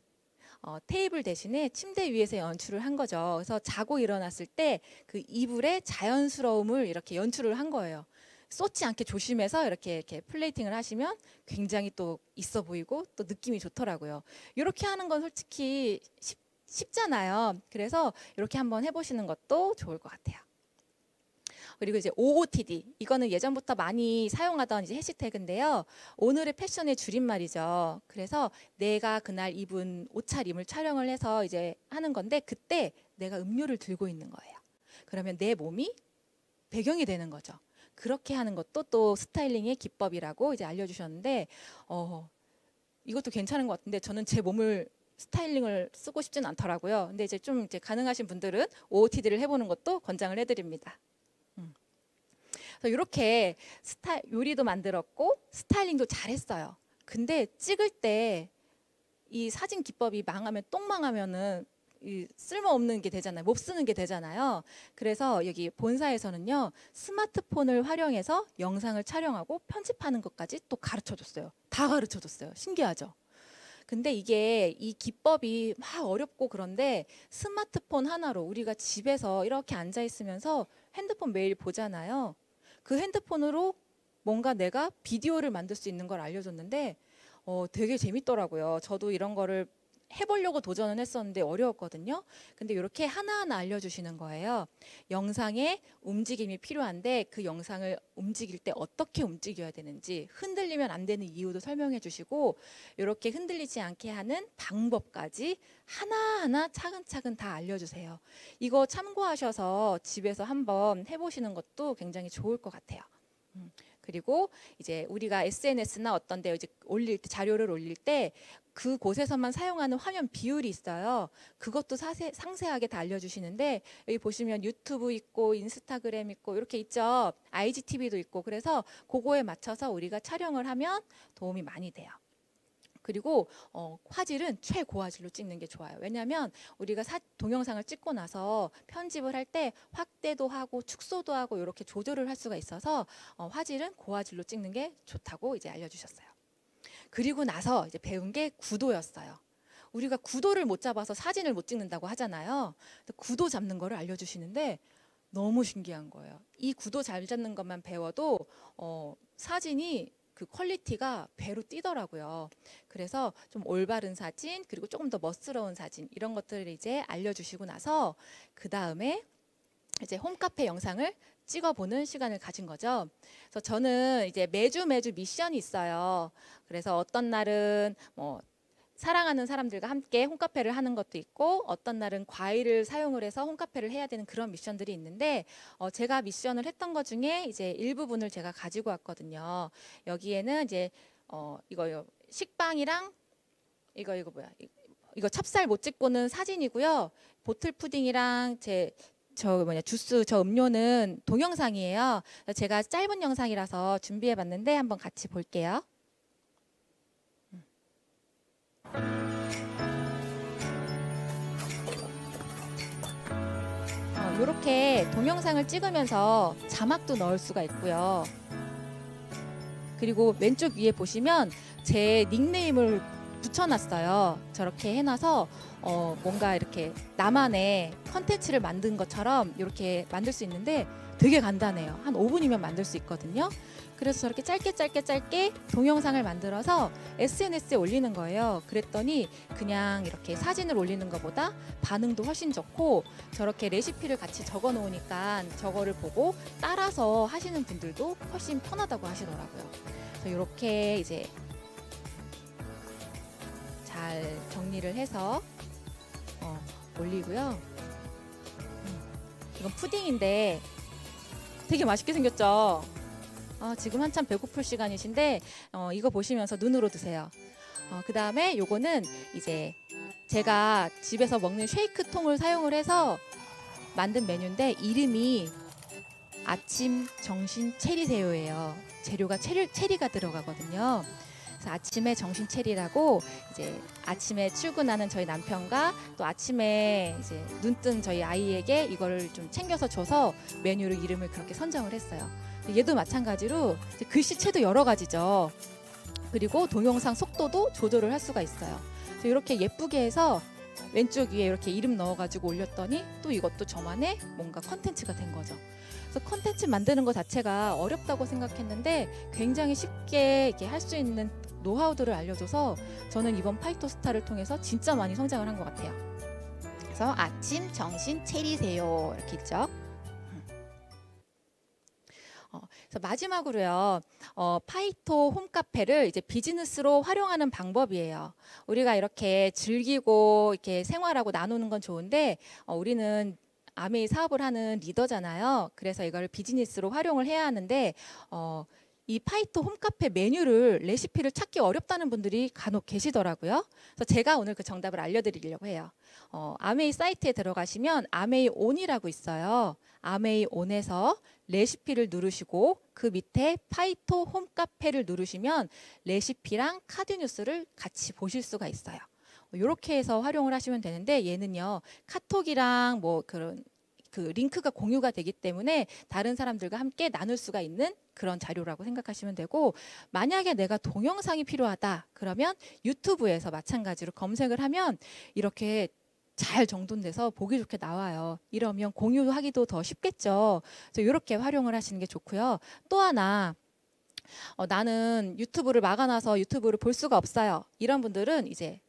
테이블 대신에 침대 위에서 연출을 한 거죠. 그래서 자고 일어났을 때 그 이불의 자연스러움을 이렇게 연출을 한 거예요. 쏟지 않게 조심해서 이렇게 플레이팅을 하시면 굉장히 또 있어 보이고 또 느낌이 좋더라고요. 이렇게 하는 건 솔직히 쉽잖아요. 그래서 이렇게 한번 해보시는 것도 좋을 것 같아요. 그리고 이제 OOTD, 이거는 예전부터 많이 사용하던 이제 해시태그인데요. 오늘의 패션의 줄임말이죠. 그래서 내가 그날 입은 옷차림을 촬영을 해서 이제 하는 건데, 그때 내가 음료를 들고 있는 거예요. 그러면 내 몸이 배경이 되는 거죠. 그렇게 하는 것도 또 스타일링의 기법이라고 이제 알려주셨는데, 이것도 괜찮은 것 같은데 저는 제 몸을 스타일링을 쓰고 싶진 않더라고요. 근데 이제 좀 이제 가능하신 분들은 OOTD를 해보는 것도 권장을 해드립니다. 그래서 이렇게 요리도 만들었고 스타일링도 잘했어요. 근데 찍을 때 이 사진 기법이 망하면 똥 망하면은 쓸모없는 게 되잖아요. 못 쓰는 게 되잖아요. 그래서 여기 본사에서는요, 스마트폰을 활용해서 영상을 촬영하고 편집하는 것까지 또 가르쳐 줬어요. 다 가르쳐 줬어요. 신기하죠? 근데 이게 이 기법이 막 어렵고 그런데 스마트폰 하나로 우리가 집에서 이렇게 앉아 있으면서 핸드폰 매일 보잖아요. 그 핸드폰으로 뭔가 내가 비디오를 만들 수 있는 걸 알려줬는데 되게 재밌더라고요. 저도 이런 거를 해보려고 도전은 했었는데 어려웠거든요. 근데 이렇게 하나하나 알려주시는 거예요. 영상에 움직임이 필요한데 그 영상을 움직일 때 어떻게 움직여야 되는지, 흔들리면 안 되는 이유도 설명해 주시고, 이렇게 흔들리지 않게 하는 방법까지 하나하나 차근차근 다 알려주세요. 이거 참고하셔서 집에서 한번 해보시는 것도 굉장히 좋을 것 같아요. 그리고 이제 우리가 SNS나 어떤 데 이제 자료를 올릴 때 그곳에서만 사용하는 화면 비율이 있어요. 그것도 상세하게 다 알려주시는데, 여기 보시면 유튜브 있고 인스타그램 있고 이렇게 있죠. IGTV도 있고. 그래서 그거에 맞춰서 우리가 촬영을 하면 도움이 많이 돼요. 그리고 화질은 최고화질로 찍는 게 좋아요. 왜냐하면 우리가 동영상을 찍고 나서 편집을 할 때 확대도 하고 축소도 하고 이렇게 조절을 할 수가 있어서 화질은 고화질로 찍는 게 좋다고 이제 알려주셨어요. 그리고 나서 이제 배운 게 구도였어요. 우리가 구도를 못 잡아서 사진을 못 찍는다고 하잖아요. 구도 잡는 거를 알려주시는데 너무 신기한 거예요. 이 구도 잘 잡는 것만 배워도 사진이 그 퀄리티가 배로 뛰더라고요. 그래서 좀 올바른 사진, 그리고 조금 더 멋스러운 사진, 이런 것들을 이제 알려주시고 나서 그 다음에 이제 홈카페 영상을 찍어보는 시간을 가진 거죠. 그래서 저는 이제 매주 미션이 있어요. 그래서 어떤 날은 뭐 사랑하는 사람들과 함께 홈카페를 하는 것도 있고, 어떤 날은 과일을 사용을 해서 홈카페를 해야 되는 그런 미션들이 있는데, 제가 미션을 했던 것 중에 이제 일부분을 제가 가지고 왔거든요. 여기에는 이제 이거 식빵이랑 이거 뭐야? 이거 찹쌀 못 찍고는 사진이고요. 보틀 푸딩이랑 주스 음료는 동영상이에요. 제가 짧은 영상이라서 준비해 봤는데 한번 같이 볼게요. 이렇게 동영상을 찍으면서 자막도 넣을 수가 있고요. 그리고 왼쪽 위에 보시면 제 닉네임을 붙여놨어요. 저렇게 해놔서 뭔가 이렇게 나만의 컨텐츠를 만든 것처럼 이렇게 만들 수 있는데 되게 간단해요. 한 5분이면 만들 수 있거든요. 그래서 저렇게 짧게 동영상을 만들어서 SNS에 올리는 거예요. 그랬더니 그냥 이렇게 사진을 올리는 것보다 반응도 훨씬 좋고, 저렇게 레시피를 같이 적어 놓으니까 저거를 보고 따라서 하시는 분들도 훨씬 편하다고 하시더라고요. 그래서 이렇게 이제 잘 정리를 해서 올리고요. 이건 푸딩인데 되게 맛있게 생겼죠? 지금 한참 배고플 시간이신데 이거 보시면서 눈으로 드세요. 그 다음에 요거는 이제 제가 집에서 먹는 쉐이크 통을 사용을 해서 만든 메뉴인데, 이름이 아침 정신 체리새우예요. 재료가 체리가 들어가거든요. 그래서 아침에 정신 체리라고, 이제 아침에 출근하는 저희 남편과 또 아침에 이제 눈뜬 저희 아이에게 이거를 좀 챙겨서 줘서 메뉴로 이름을 그렇게 선정을 했어요. 얘도 마찬가지로 글씨체도 여러 가지죠. 그리고 동영상 속도도 조절을 할 수가 있어요. 그래서 이렇게 예쁘게 해서 왼쪽 위에 이렇게 이름 넣어가지고 올렸더니 또 이것도 저만의 뭔가 컨텐츠가 된 거죠. 그래서 컨텐츠 만드는 것 자체가 어렵다고 생각했는데 굉장히 쉽게 이렇게 할 수 있는 노하우들을 알려줘서 저는 이번 파이토스타를 통해서 진짜 많이 성장을 한 것 같아요. 그래서 아침 정신 체리세요 이렇게 있죠. 그래서 마지막으로요, 파이토 홈카페를 이제 비즈니스로 활용하는 방법이에요. 우리가 이렇게 즐기고 이렇게 생활하고 나누는 건 좋은데, 우리는 아메이 사업을 하는 리더잖아요. 그래서 이걸 비즈니스로 활용을 해야 하는데, 이 파이토 홈카페 메뉴를 레시피를 찾기 어렵다는 분들이 간혹 계시더라고요. 그래서 제가 오늘 그 정답을 알려드리려고 해요. 아메이 사이트에 들어가시면 아메이 온이라고 있어요. 아메이 온에서 레시피를 누르시고 그 밑에 파이토 홈카페를 누르시면 레시피랑 카드 뉴스를 같이 보실 수가 있어요. 이렇게 해서 활용을 하시면 되는데, 얘는요 카톡이랑 뭐 그런 그 링크가 공유가 되기 때문에 다른 사람들과 함께 나눌 수가 있는 그런 자료라고 생각하시면 되고, 만약에 내가 동영상이 필요하다 그러면 유튜브에서 마찬가지로 검색을 하면 이렇게 잘 정돈돼서 보기 좋게 나와요. 이러면 공유하기도 더 쉽겠죠. 그래서 이렇게 활용을 하시는 게 좋고요. 또 하나, 나는 유튜브를 막아놔서 유튜브를 볼 수가 없어요. 이런 분들은 이제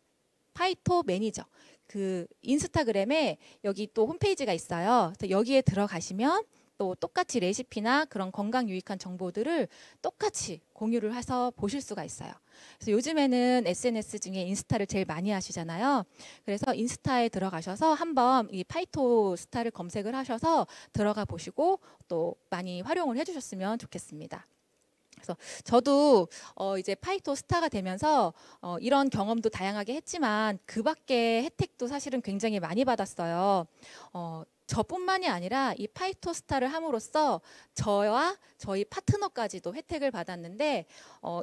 파이토 매니저, 그 인스타그램에 여기 또 홈페이지가 있어요. 그래서 여기에 들어가시면 또 똑같이 레시피나 그런 건강 유익한 정보들을 똑같이 공유를 해서 보실 수가 있어요. 그래서 요즘에는 SNS 중에 인스타를 제일 많이 하시잖아요. 그래서 인스타에 들어가셔서 한번 이 파이토 스타를 검색을 하셔서 들어가 보시고 또 많이 활용을 해주셨으면 좋겠습니다. 그래서 저도 이제 파이토 스타가 되면서 이런 경험도 다양하게 했지만 그 밖에 혜택도 사실은 굉장히 많이 받았어요. 저뿐만이 아니라 이 파이토 스타를 함으로써 저와 저희 파트너까지도 혜택을 받았는데,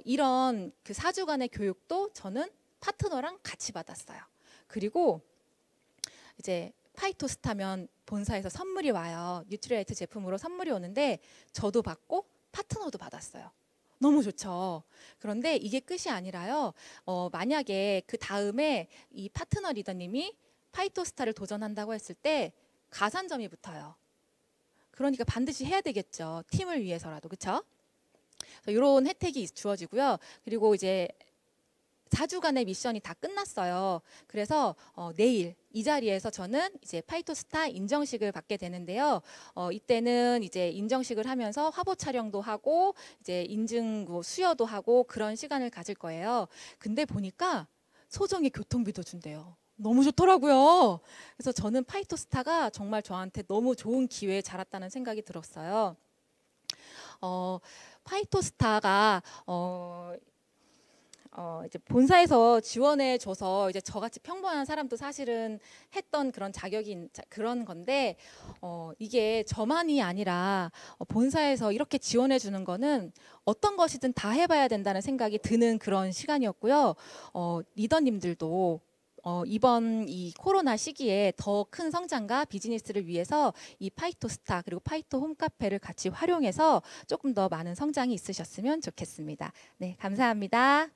이런 그 4주간의 교육도 저는 파트너랑 같이 받았어요. 그리고 이제 파이토 스타면 본사에서 선물이 와요. 뉴트리라이트 제품으로 선물이 오는데 저도 받고 파트너도 받았어요. 너무 좋죠. 그런데 이게 끝이 아니라요. 만약에 그 다음에 이 파트너 리더님이 파이토 스타를 도전한다고 했을 때 가산점이 붙어요. 그러니까 반드시 해야 되겠죠. 팀을 위해서라도. 그렇죠? 이런 혜택이 주어지고요. 그리고 이제 4주간의 미션이 다 끝났어요. 그래서 내일 이 자리에서 저는 이제 파이토스타 인정식을 받게 되는데요. 이때는 이제 인정식을 하면서 화보 촬영도 하고 이제 인증 수여도 하고 그런 시간을 가질 거예요. 근데 보니까 소정의 교통비도 준대요. 너무 좋더라고요. 그래서 저는 파이토스타가 정말 저한테 너무 좋은 기회에 자랐다는 생각이 들었어요. 파이토스타가 이제 본사에서 지원해줘서 이제 저같이 평범한 사람도 사실은 했던 그런 자격이 그런 건데 이게 저만이 아니라 본사에서 이렇게 지원해주는 거는 어떤 것이든 다 해봐야 된다는 생각이 드는 그런 시간이었고요. 리더님들도 이번 이 코로나 시기에 더 큰 성장과 비즈니스를 위해서 이 파이토스타 그리고 파이토 홈카페를 같이 활용해서 조금 더 많은 성장이 있으셨으면 좋겠습니다. 네, 감사합니다.